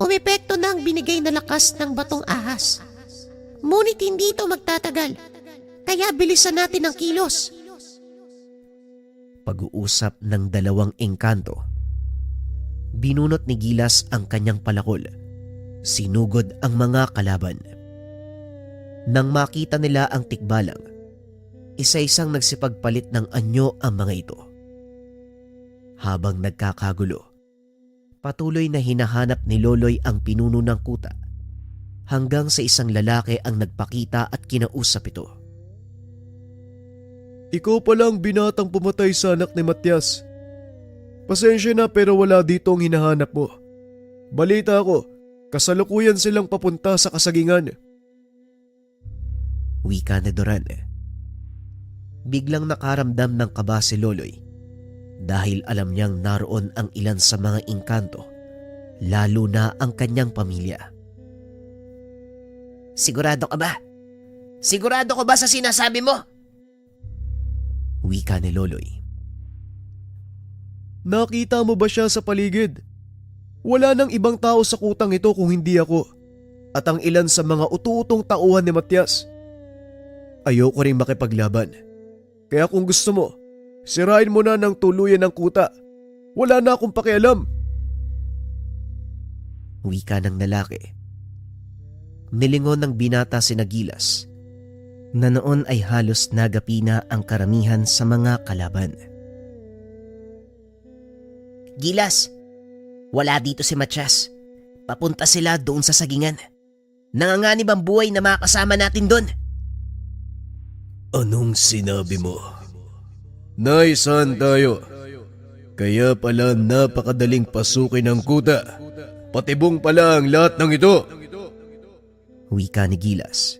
Umepekto na ang binigay na lakas ng batong ahas. Ngunit hindi ito magtatagal, kaya bilisan natin ang kilos. Pag-uusap ng dalawang engkanto. Binunot ni Gilas ang kanyang palakol. Sinugod ang mga kalaban. Nang makita nila ang tikbalang, isa-isang nagsipagpalit ng anyo ang mga ito. Habang nagkakagulo, patuloy na hinahanap ni Loloy ang pinuno ng kuta hanggang sa isang lalaki ang nagpakita at kinausap ito. Ikaw pala ang binatang pumatay sa anak ni Matias. Pasensya na pero wala dito ang hinahanap mo. Balita ko, kasalukuyan silang papunta sa kasagingan. Wika ni Duran. Biglang nakaramdam ng kaba si Loloy dahil alam niyang naroon ang ilan sa mga engkanto, lalo na ang kanyang pamilya. Sigurado ka ba? Sigurado ka ba sa sinasabi mo? Wika ni Loloy. Nakita mo ba siya sa paligid? Wala nang ibang tao sa kutang ito kung hindi ako at ang ilan sa mga utu-utong tauhan ni Matias. Ayoko ring makipaglaban. Kaya kung gusto mo, sirain mo na ng tuluyan ng kuta. Wala na akong pakialam. Wika ng lalaki. Nilingon ng binata si Gilas na noon ay halos nagapi na ang karamihan sa mga kalaban. Gilas, wala dito si Matias. Papunta sila doon sa sagingan. Nanganganib ang buhay na makasama natin doon. Anong sinabi mo? Naisan tayo. Kaya pala napakadaling pasukin ng kuta. Patibong pala ang lahat ng ito. Wika ni Gilas.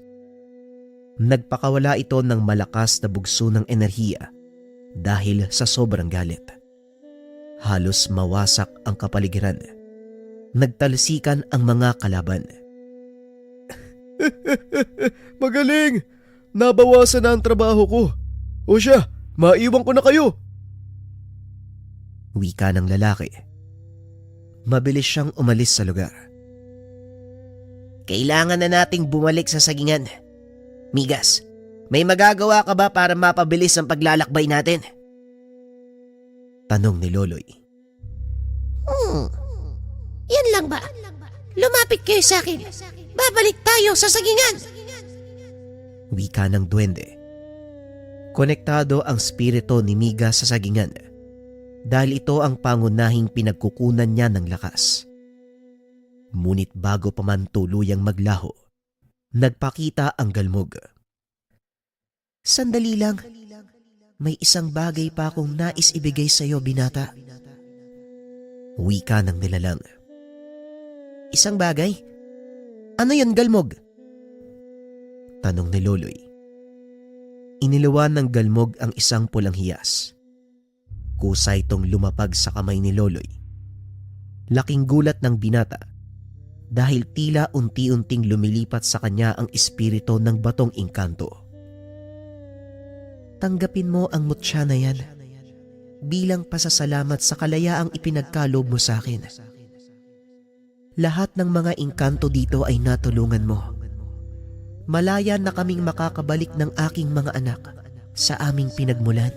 Nagpakawala ito ng malakas na bugso ng enerhiya dahil sa sobrang galit. Halos mawasak ang kapaligiran. Nagtalsikan ang mga kalaban. Magaling! Nabawasan na ang trabaho ko. O siya, maiwan ko na kayo. Wika ng lalaki. Mabilis siyang umalis sa lugar. Kailangan na nating bumalik sa sagingan. Migas, may magagawa ka ba para mapabilis ang paglalakbay natin? Tanong ni Loloy. Yan lang ba? Lumapit kayo sa akin. Babalik tayo sa sagingan. Wika ng duwende. Konektado ang spirito ni Miga sa sagingan dahil ito ang pangunahing pinagkukunan niya ng lakas. Ngunit bago pa man tuluyang maglaho, nagpakita ang galmog. Sandali lang. May isang bagay pa akong nais ibigay sa iyo, binata. Wika ng nilalang. Isang bagay? Ano yun, galmog? Tanong ni Loloy. Iniluwan ng galmog ang isang pulang hiyas. Kusa itong lumapag sa kamay ni Loloy. Laking gulat ng binata dahil tila unti-unting lumilipat sa kanya ang espiritu ng batong engkanto. Tanggapin mo ang mutya na yan bilang pasasalamat sa kalayaang ipinagkaloob mo sa akin. Lahat ng mga engkanto dito ay natulungan mo. Malaya na kaming makakabalik ng aking mga anak sa aming pinagmulan.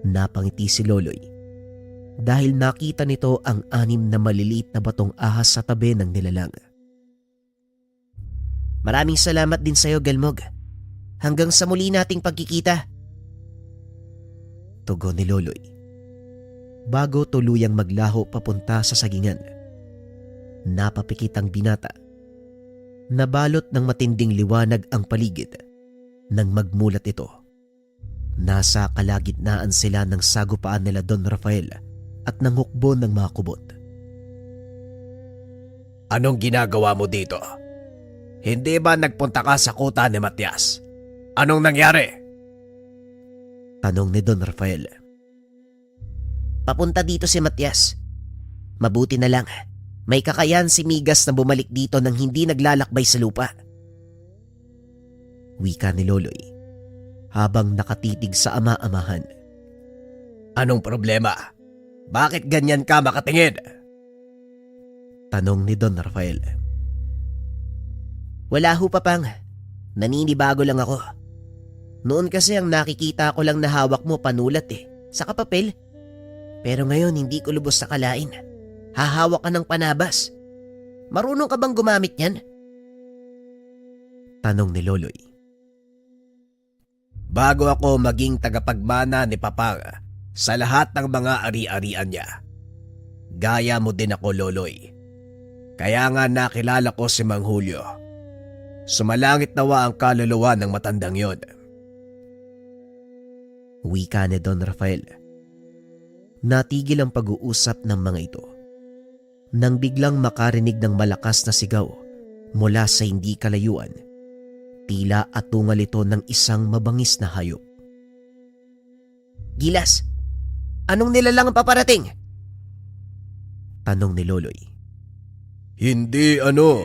Napangiti si Loloy dahil nakita nito ang 6 na maliliit na batong ahas sa tabi ng nilalang. Maraming salamat din sa iyo, galmog. Hanggang sa muli nating pagkikita. Tugon ni Loloy bago tuluyang maglaho papunta sa sagingan. Napapikit ang binata. Nabalot ng matinding liwanag ang paligid nang magmulat ito. Nasa kalagitnaan sila ng sagupaan nila Don Rafael at ng hukbo ng mga kubot. Anong ginagawa mo dito? Hindi ba nagpunta ka sa kuta ni Matias? Anong nangyari? Tanong ni Don Rafael. Papunta dito si Matias. Mabuti na lang. May kakayahan si Migas na bumalik dito nang hindi naglalakbay sa lupa. Wika ni Loloy habang nakatitig sa ama-amahan. Anong problema? Bakit ganyan ka makatingin? Tanong ni Don Rafael. Wala ho, Papang. Naninibago lang ako. Noon kasi ang nakikita ko lang na hawak mo panulat sa papel. Pero ngayon hindi ko lubos na kalain. Hahawak ka ng panabas. Marunong ka bang gumamit niyan? Tanong ni Loloy. Bago ako maging tagapagmana ni Papang sa lahat ng mga ari-arian niya, gaya mo din ako, Loloy. Kaya nga nakilala ko si Mang Julio. Sumalangit nawa ang kaluluwa ng matandang yon. Wika ni Don Rafael. Natigil ang pag-uusap ng mga ito nang biglang makarinig ng malakas na sigaw mula sa hindi kalayuan. Tila atungal ito ng isang mabangis na hayop. Gilas, anong nilalang ang paparating? Tanong ni Loloy. Hindi ano,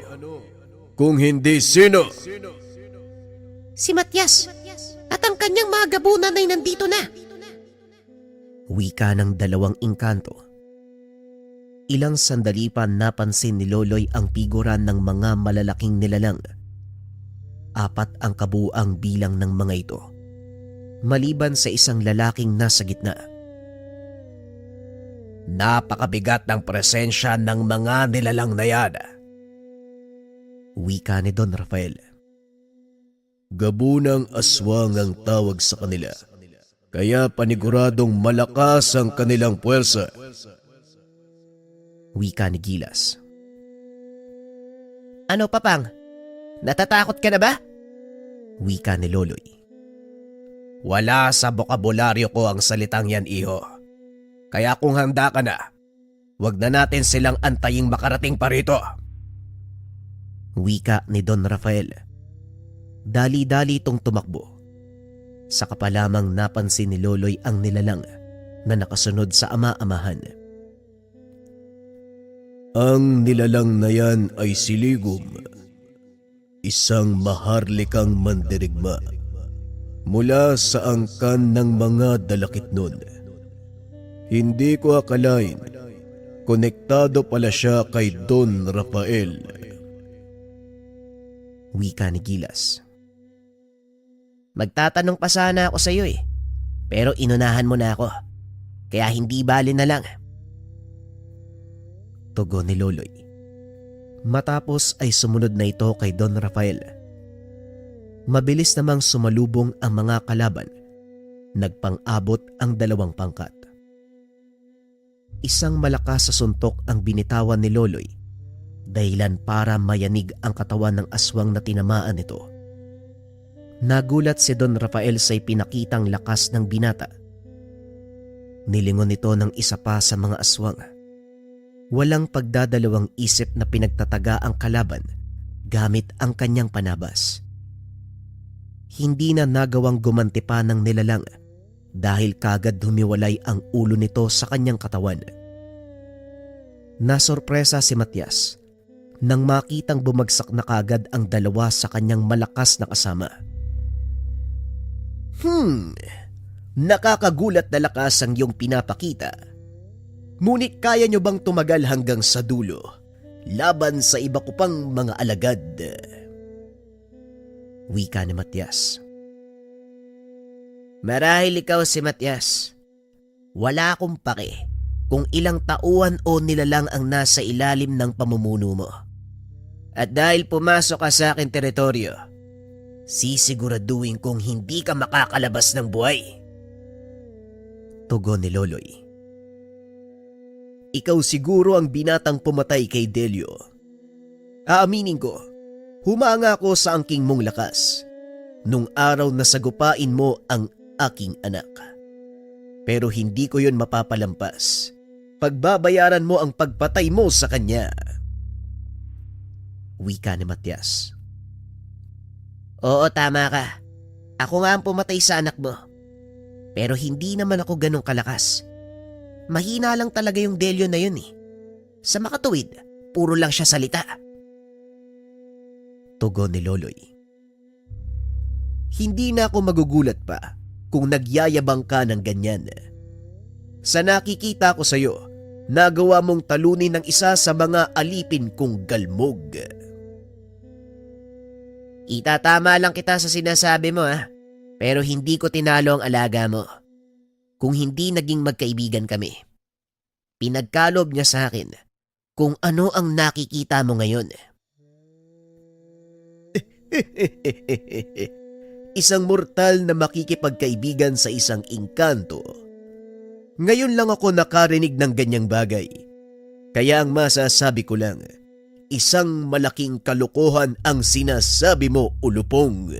kung hindi sino. Si Matias at ang kanyang mga gabunan ay nandito na. Wika ng 2 engkanto. Ilang sandali pa napansin ni Loloy ang figuran ng mga malalaking nilalang. 4 ang kabuuang bilang ng mga ito, maliban sa isang lalaking nasa gitna. Napakabigat ng presensya ng mga nilalang na yan. Wika ni Don Rafael. Gabunang aswang ang tawag sa kanila, kaya paniguradong malakas ang kanilang puwersa. Wika ni Gilas. Ano, Papang? Natatakot ka na ba? Wika ni Loloy. Wala sa bokabularyo ko ang salitang yan, iho. Kaya kung handa ka na, wag na natin silang antaying makarating pa rito. Wika ni Don Rafael. Dali-dali itong tumakbo. Saka pa lamang napansin ni Loloy ang nilalang na nakasunod sa ama-amahan. Ang nilalang na yan ay si Ligum, isang maharlikang mandirigma mula sa angkan ng mga dalakit nun. Hindi ko akalain, konektado pala siya kay Don Rafael. Wika ni Gilas. Magtatanong pa sana ako sa iyo pero inunahan mo na ako. Kaya hindi bali na lang. Tugon ni Loloy. Matapos ay sumunod na ito kay Don Rafael. Mabilis namang sumalubong ang mga kalaban. Nagpang-abot ang 2 pangkat. Isang malakas sa suntok ang binitawan ni Loloy, dahilan para mayanig ang katawan ng aswang na tinamaan nito. Nagulat si Don Rafael sa ipinakitang lakas ng binata. Nilingon nito ng isa pa sa mga aswang. Walang pagdadalawang isip na pinagtataga ang kalaban gamit ang kanyang panabas. Hindi na nagawang gumanti pa ng nilalang dahil kagad humiwalay ang ulo nito sa kanyang katawan. Nasorpresa si Matias nang makitang bumagsak na kagad ang dalawa sa kanyang malakas na kasama. Nakakagulat na lakas ang iyong pinapakita. Ngunit kaya niyo bang tumagal hanggang sa dulo laban sa iba ko pang mga alagad? Wika ni Matias. Marahil ikaw si Matias. Wala akong pake kung ilang tauhan o nilalang ang nasa ilalim ng pamumuno mo. At dahil pumasok ka sa aking teritoryo, sisiguraduhin kong hindi ka makakalabas ng buhay. Tugon ni Loloy. Ikaw siguro ang binatang pumatay kay Delio. Aaminin ko, humanga ako sa angking mong lakas nung araw na sagupain mo ang aking anak. Pero hindi ko yon mapapalampas. Pagbabayaran mo ang pagpatay mo sa kanya. Wika ni Matias. Oo, tama ka. Ako nga ang pumatay sa anak mo. Pero hindi naman ako ganong kalakas. Mahina lang talaga yung Delio na yun eh. Sa makatuwid, puro lang siya salita. Tugon ni Loloy. Hindi na ako magugulat pa kung nagyayabang ka ng ganyan. Sa nakikita ko sa'yo, nagawa mong talunin ng isa sa mga alipin kong galmog. Itatama lang kita sa sinasabi mo pero hindi ko tinalo ang alaga mo. Kung hindi naging magkaibigan kami. Pinagkalob niya sa akin kung ano ang nakikita mo ngayon. Isang mortal na makikipagkaibigan sa isang engkanto. Ngayon lang ako nakarinig ng ganyang bagay. Kaya ang masasabi ko lang, isang malaking kalokohan ang sinasabi mo, ulupong.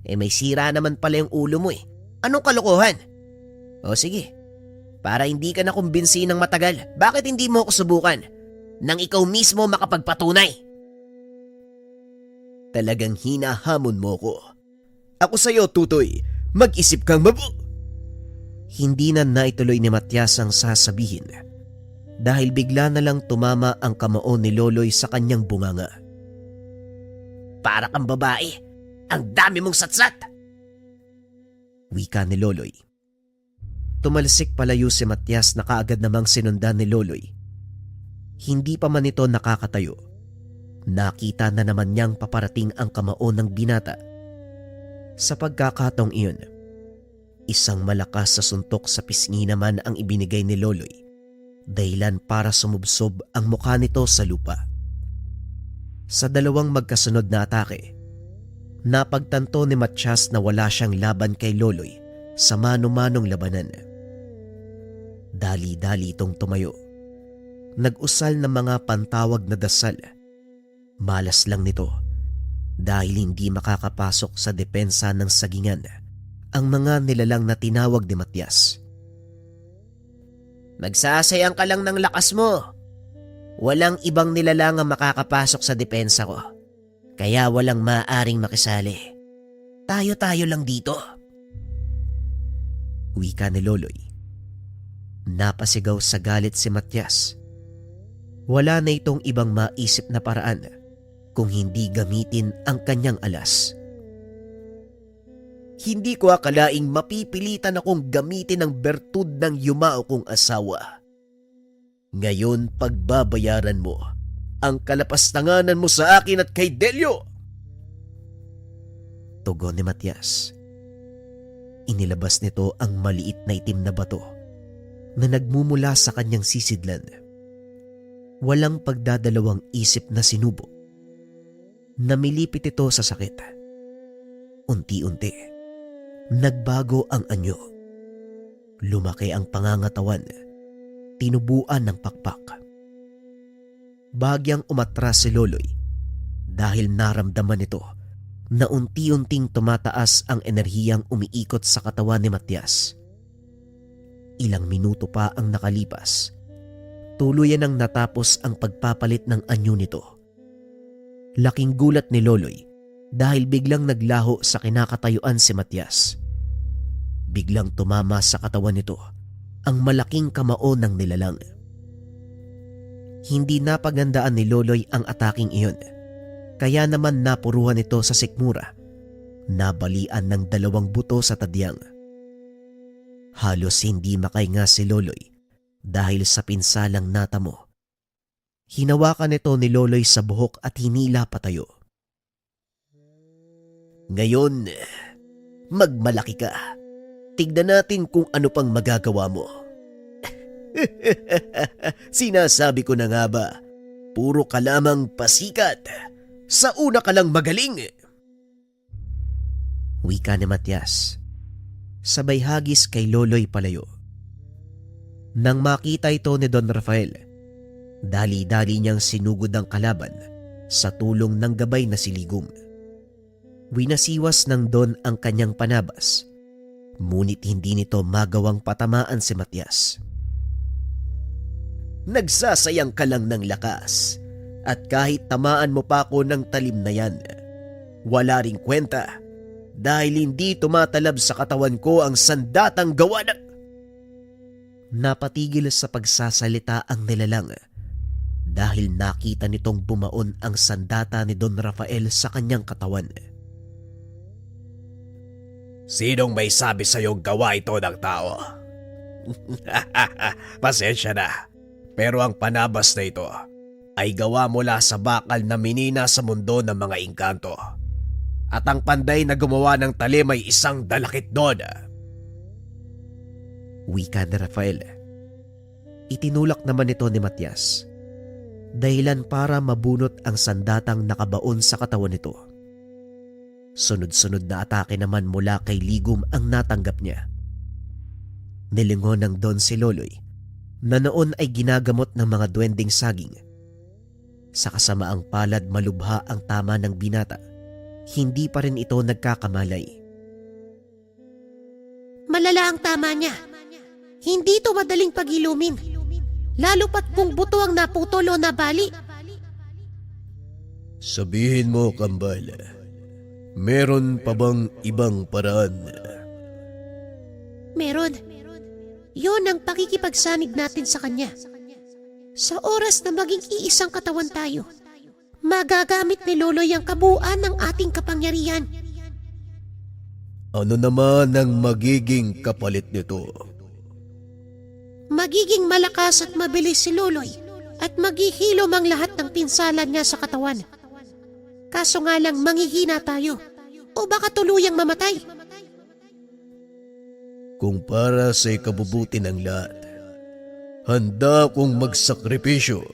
May sira naman pala yung ulo mo eh. Anong kalokohan? O sige, para hindi ka na kumbinsi ng matagal, bakit hindi mo ako subukan nang ikaw mismo makapagpatunay? Talagang hinahamon mo ko. Ako sa'yo, Tutoy, mag-isip kang Hindi na naituloy ni Matias ang sasabihin dahil bigla na lang tumama ang kamao ni Loloy sa kanyang bunganga. Para kang babae, ang dami mong satsat! Wika ni Loloy. Tumalsik palayo si Matias na kaagad namang sinundan ni Loloy. Hindi pa man ito nakakatayo. Nakita na naman niyang paparating ang kamao ng binata. Sa pagkakataong iyon, isang malakas sa suntok sa pisngi naman ang ibinigay ni Loloy, dahilan para sumubsob ang mukha nito sa lupa. Sa dalawang magkasunod na atake, napagtanto ni Matias na wala siyang laban kay Loloy sa mano-manong labanan. Dali-dali itong tumayo. Nag-usal ng mga pantawag na dasal. Malas lang nito dahil hindi makakapasok sa depensa ng sagingan ang mga nilalang na tinawag ni Matias. Magsasayang ka lang ng lakas mo. Walang ibang nilalang ang makakapasok sa depensa ko. Kaya walang maaaring makisali. Tayo-tayo lang dito. Wika ni Loloy. Napasigaw sa galit si Matias. Wala na itong ibang maisip na paraan kung hindi gamitin ang kanyang alas. Hindi ko akalaing mapipilitan akong gamitin ang bertud ng yumao kong asawa. Ngayon pagbabayaran mo ang kalapastanganan mo sa akin at kay Delio. Tugon ni Matias. Inilabas nito ang maliit na itim na bato na nagmumula sa kanyang sisidlan. Walang pagdadalawang isip na sinubo. Namilipit ito sa sakit. Unti-unti, nagbago ang anyo. Lumaki ang pangangatawan, tinubuan ng pakpak. Bahagyang umatras si Loloy dahil naramdaman nito na unti-unting tumataas ang enerhiyang umiikot sa katawan ni Matias. Ilang minuto pa ang nakalipas. Tuluyan nang natapos ang pagpapalit ng anyo nito. Laking gulat ni Loloy dahil biglang naglaho sa kinakatayuan si Matias. Biglang tumama sa katawan nito ang malaking kamao ng nilalang. Hindi napagandaan ni Loloy ang ataking iyon, kaya naman napuruhan ito sa sikmura. Nabalian ng 2 buto sa tadyang. Halos hindi makahinga si Loloy dahil sa pinsalang natamo. Hinawakan ito ni Loloy sa buhok at hinila patayo. Ngayon, magmalaki ka. Tignan natin kung ano pang magagawa mo. Sinasabi ko na nga ba, puro ka lamang pasikat. Sa una ka lang magaling. Wika ni Matias. Sabay hagis kay Loloy palayo. Nang makita ito ni Don Rafael, dali-dali niyang sinugod ang kalaban sa tulong ng gabay na si Ligum. Winasiwas ng Don ang kanyang panabas, ngunit hindi nito magawang patamaan si Matias. Nagsasayang ka lang ng lakas, at kahit tamaan mo pa ako ng talim na yan, wala ring kwenta dahil hindi tumatalab sa katawan ko ang sandatang gawa na... Napatigil sa pagsasalita ang nilalang dahil nakita nitong bumaon ang sandata ni Don Rafael sa kanyang katawan. Sinong may sabi sa'yong gawa ito ng tao? Pasensya na, pero ang panabas na ito ay gawa mula sa bakal na minina sa mundo ng mga engkanto. At ang panday na gumawa ng talim ay isang dalakit doon. Wika ni Rafael. Itinulak naman ito ni Matias, dahilan para mabunot ang sandatang nakabaon sa katawan nito. Sunod-sunod na atake naman mula kay Ligum ang natanggap niya. Nilingon ng Don si Loloy na noon ay ginagamot ng mga duwending saging. Sa kasamaang palad malubha ang tama ng binata, hindi pa rin ito nagkakamalay. Malala ang tama niya. Hindi ito madaling pagilumin. Lalo pat kung buto ang naputol o nabali. Sabihin mo, Kambal, meron pa bang ibang paraan? Meron. Yun ang pakikipagsanib natin sa kanya. Sa oras na maging iisang katawan tayo, magagamit ni Loloy ang kabuuan ng ating kapangyarihan. Ano naman ang magiging kapalit nito? Magiging malakas at mabilis si Loloy at maghihilom ang lahat ng pinsalan niya sa katawan. Kaso nga lang manghihina tayo o baka tuluyang mamatay. Kung para sa ikabubuti ng lahat, handa akong magsakripisyo.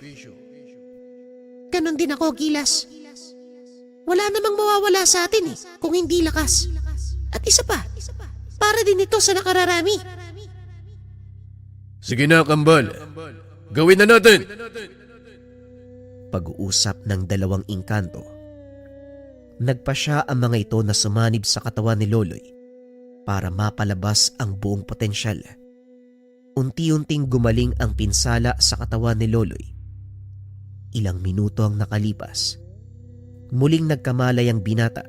Ganon din ako, Gilas. Wala namang mawawala sa atin kung hindi lakas. At isa pa, para din ito sa nakararami. Sige na, Kambal. Gawin na natin! Pag-uusap ng 2 engkanto. Nagpasya ang mga ito na sumanib sa katawan ni Loloy para mapalabas ang buong potensyal. Unti-unting gumaling ang pinsala sa katawan ni Loloy. Ilang minuto ang nakalipas. Muling nagkamalay ang binata.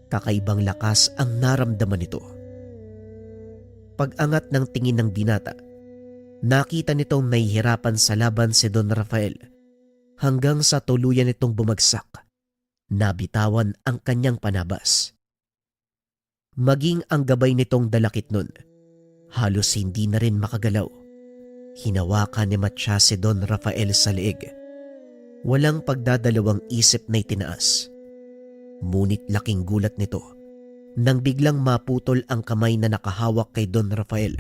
Kakaibang lakas ang naramdaman nito. Pag-angat ng tingin ng binata, nakita nitong nahihirapan sa laban si Don Rafael hanggang sa tuluyan nitong bumagsak. Nabitawan ang kanyang panabas. Maging ang gabay nitong dalakit nun, halos hindi na rin makagalaw. Hinawakan ni Matias si Don Rafael sa leeg. Walang pagdadalawang isip na itinaas. Ngunit laking gulat nito nang biglang maputol ang kamay na nakahawak kay Don Rafael.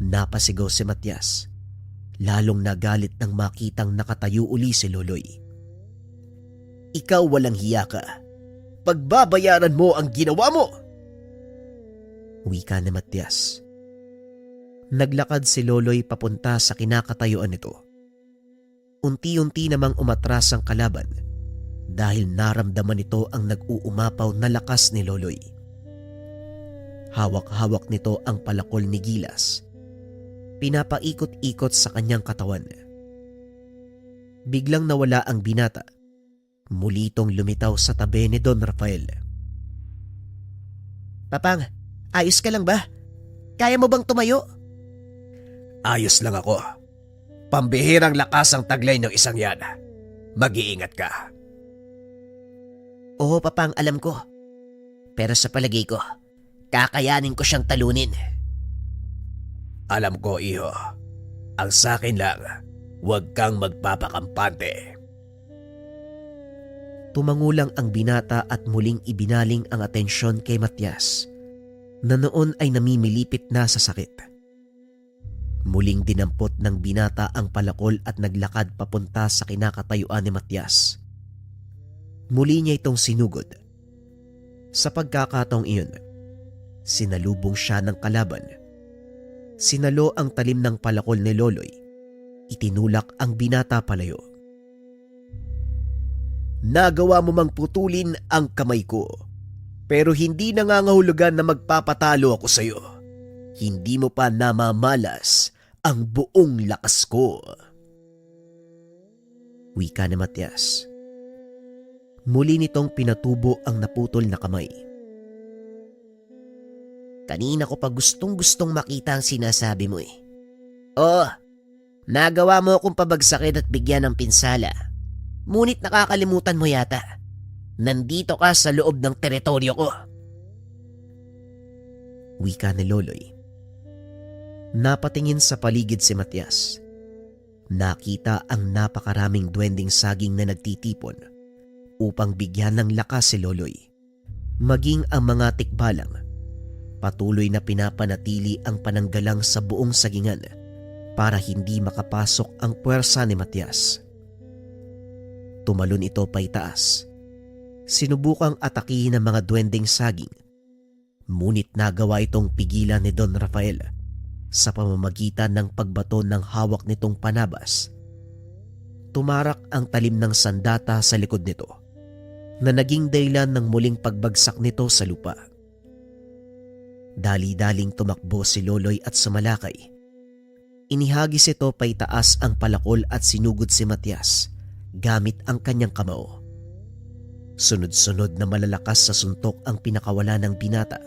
Napasigaw si Matias, lalong nagalit nang makitang nakatayo uli si Loloy. Ikaw walang hiya ka. Pagbabayaran mo ang ginawa mo! Wika ni Matias. Naglakad si Loloy papunta sa kinakatayuan nito. Unti-unti namang umatras ang kalaban dahil naramdaman nito ang nag-uumapaw na lakas ni Loloy. Hawak-hawak nito ang palakol ni Gilas. Pinapaikot-ikot sa kanyang katawan. Biglang nawala ang binata. Muli itong lumitaw sa tabi ni Don Rafael. Papang, ayos ka lang ba? Kaya mo bang tumayo? Ayos lang ako. Pambihirang lakas ang taglay ng isang yan. Mag-iingat ka. Oo, Papang, alam ko. Pero sa palagay ko, kakayanin ko siyang talunin. Alam ko, iho. Ang sakin lang, huwag kang magpapakampante. Tumangulang ang binata at muling ibinaling ang atensyon kay Matias na noon ay namimilipit na sa sakit. Muling dinampot ng binata ang palakol at naglakad papunta sa kinakatayuan ni Matias. Muli niya itong sinugod. Sa pagkakataong iyon, sinalubong siya ng kalaban. Sinalo ang talim ng palakol ni Loloy. Itinulak ang binata palayo. Nagawa mo mang putulin ang kamay ko, pero hindi nangangahulugan na magpapatalo ako sa iyo. Hindi mo pa namamalas ang buong lakas ko. Wika ni Matias. Muli nitong pinatubo ang naputol na kamay. Kanina ko pa gustong-gustong makita ang sinasabi mo eh. Oo, nagawa mo akong pabagsakin at bigyan ng pinsala. Ngunit nakakalimutan mo yata. Nandito ka sa loob ng teritoryo ko. Wika ni Loloy. Napatingin sa paligid si Matias. Nakita ang napakaraming duwending saging na nagtitipon upang bigyan ng lakas si Loloy. Maging ang mga tikbalang, patuloy na pinapanatili ang pananggalang sa buong sagingan para hindi makapasok ang puwersa ni Matias. Tumalon ito paitaas. Sinubukang atakihin ng mga duwending saging, ngunit nagawa itong pigilan ni Don Rafael sa pamamagitan ng pagbato ng hawak nitong panabas. Tumarak ang talim ng sandata sa likod nito na naging dahilan ng muling pagbagsak nito sa lupa. Dali-daling tumakbo si Loloy at sumalakay. Inihagis ito paitaas ang palakol at sinugod si Matias gamit ang kanyang kamao. Sunod-sunod na malalakas sa suntok ang pinakawala ng binata,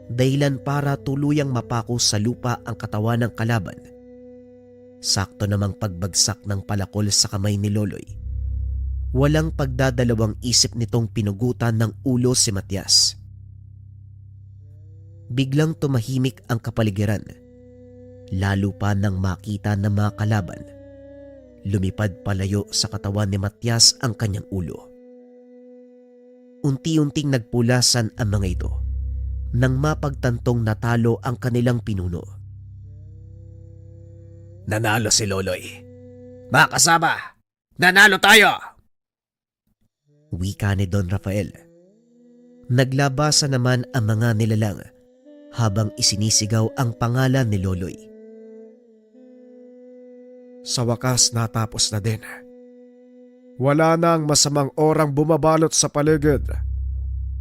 dahilan para tuluyang mapako sa lupa ang katawan ng kalaban. Sakto namang pagbagsak ng palakol sa kamay ni Loloy. Walang pagdadalawang isip nitong pinugutan ng ulo si Matias. Biglang tumahimik ang kapaligiran, lalo pa nang makita ng mga kalaban. Lumipad palayo sa katawan ni Matias ang kanyang ulo. Unti-unting nagpulasan ang mga ito nang mapagtantong natalo ang kanilang pinuno. Nanalo si Loloy. Mga kasama, nanalo tayo! Wika ni Don Rafael. Naglabasa naman ang mga nilalang habang isinisigaw ang pangalan ni Loloy. Sa wakas natapos na din. Wala nang masamang orang bumabalot sa paligid.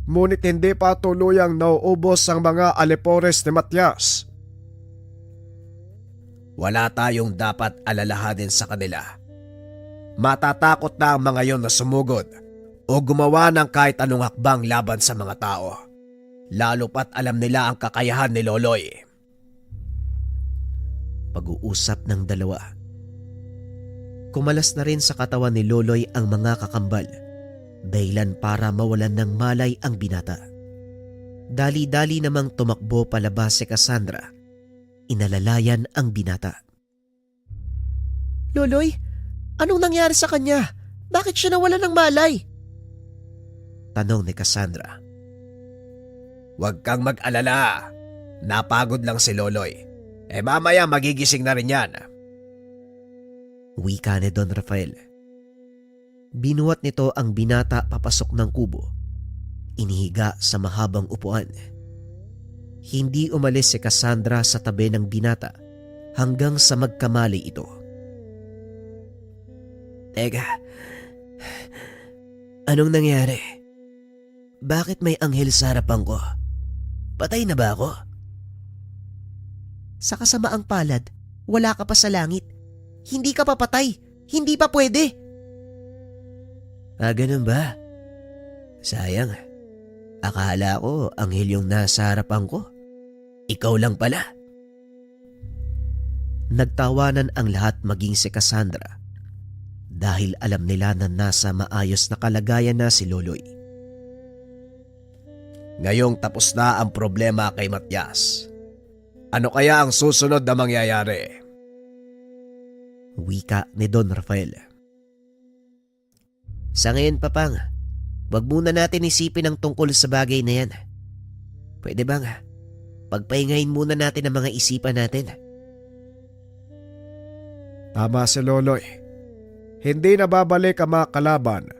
Ngunit hindi pa tuluyang nauubos ang mga alipores ni Matias. Wala tayong dapat alalahanin sa kanila. Matatakot na ang mga yon na sumugod o gumawa ng kahit anong hakbang laban sa mga tao. Lalo pat alam nila ang kakayahan ni Loloy. Pag-uusap ng dalawa. Kumalas na rin sa katawan ni Loloy ang mga kakambal, dahilan para mawalan ng malay ang binata. Dali-dali namang tumakbo palabas si Cassandra. Inalalayan ang binata. Loloy, anong nangyari sa kanya? Bakit siya nawala ng malay? Tanong ni Cassandra. Huwag kang mag-alala. Napagod lang si Loloy. Mamaya magigising na rin yan. Wika ni Don Rafael. Binuhat nito ang binata papasok ng kubo. Inihiga sa mahabang upuan. Hindi umalis si Cassandra sa tabi ng binata hanggang sa magkamali ito. Teka, anong nangyari? Bakit may anghel sa harapan ko? Patay na ba ako? Sa kasamaang palad, wala ka pa sa langit. Hindi ka pa patay. Hindi pa pwede. Ganun ba? Sayang. Akala ko anghel yung nasa harapan ko. Ikaw lang pala. Nagtawanan ang lahat maging si Cassandra dahil alam nila na nasa maayos na kalagayan na si Loloy. Ngayong tapos na ang problema kay Matias. Ano kaya ang susunod na mangyayari? Wika ni Don Rafael. Sa ngayon, Papang, wag muna natin isipin ang tungkol sa bagay na yan. Pwede bang pagpahingahin muna natin ang mga isipan natin? Tama si Loloy. Hindi na babalik ang mga kalaban,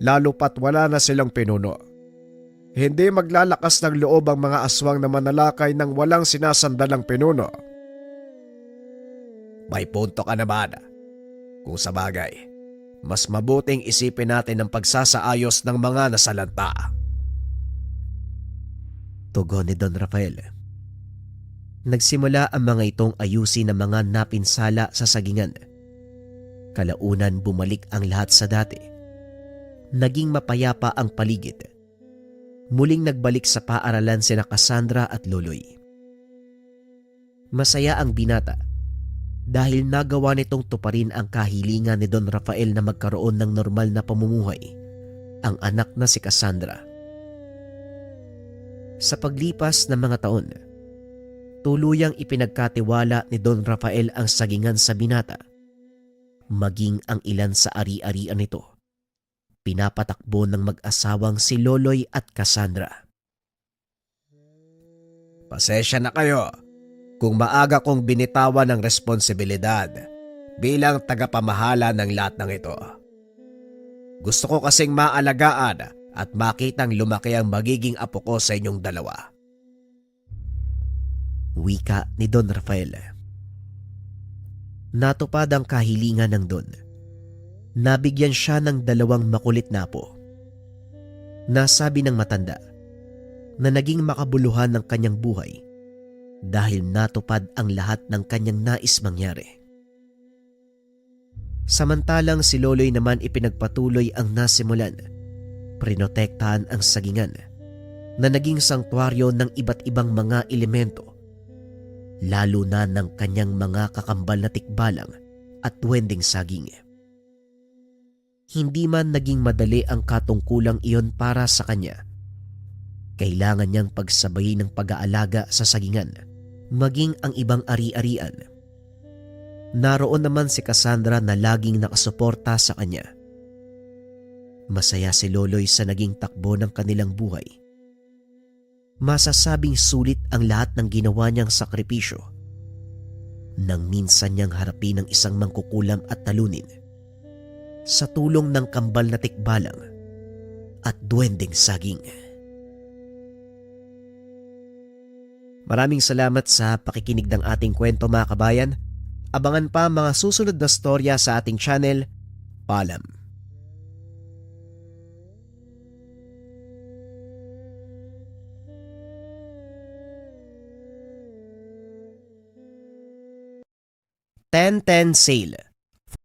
lalo pat wala na silang pinuno. Hindi maglalakas ng loob ang mga aswang na manalakay ng walang sinasandalang pinuno. May punto ka naman. Kung sa bagay, mas mabuting isipin natin ang pagsasaayos ng mga nasalanta. Tugon ni Don Rafael. Nagsimula ang mga itong ayusin ang mga napinsala sa sagingan. Kalaunan bumalik ang lahat sa dati. Naging mapayapa ang paligid. Muling nagbalik sa paaralan sina Cassandra at Loloy. Masaya ang binata dahil nagawa nitong tuparin ang kahilingan ni Don Rafael na magkaroon ng normal na pamumuhay, ang anak na si Cassandra. Sa paglipas ng mga taon, tuluyang ipinagkatiwala ni Don Rafael ang sagingan sa binata, maging ang ilan sa ari-arian nito. Pinapatakbo ng mag-asawang si Loloy at Cassandra. Pasensya na kayo kung maaga kong binitawan ng responsibilidad bilang tagapamahala ng lahat ng ito. Gusto ko kasing maalagaan at makitang lumaki ang magiging apo ko sa inyong dalawa. Wika ni Don Rafael. Natupad ang kahilingan ng Don. Nabigyan siya ng 2 makulit na apo. Nasabi ng matanda na naging makabuluhan ng kanyang buhay dahil natupad ang lahat ng kanyang nais mangyari. Samantalang si Loloy naman ipinagpatuloy ang nasimulan. Prinotektahan ang sagingan na naging sangtuaryo ng iba't ibang mga elemento, lalo na ng kanyang mga kakambal na tikbalang at duwending saging. Hindi man naging madali ang katungkulang iyon para sa kanya. Kailangan niyang pagsabayin ng pag-aalaga sa sagingan, maging ang ibang ari-arian. Naroon naman si Cassandra na laging nakasuporta sa kanya. Masaya si Loloy sa naging takbo ng kanilang buhay. Masasabing sulit ang lahat ng ginawa niyang sakripisyo nang minsan niyang harapin ang isang mangkukulam at talunin sa tulong ng kambal na tikbalang at duwending saging. Maraming salamat sa pakikinig ng ating kwento, mga kabayan. Abangan pa mga susunod na storya sa ating channel. Paalam. Ten Sale.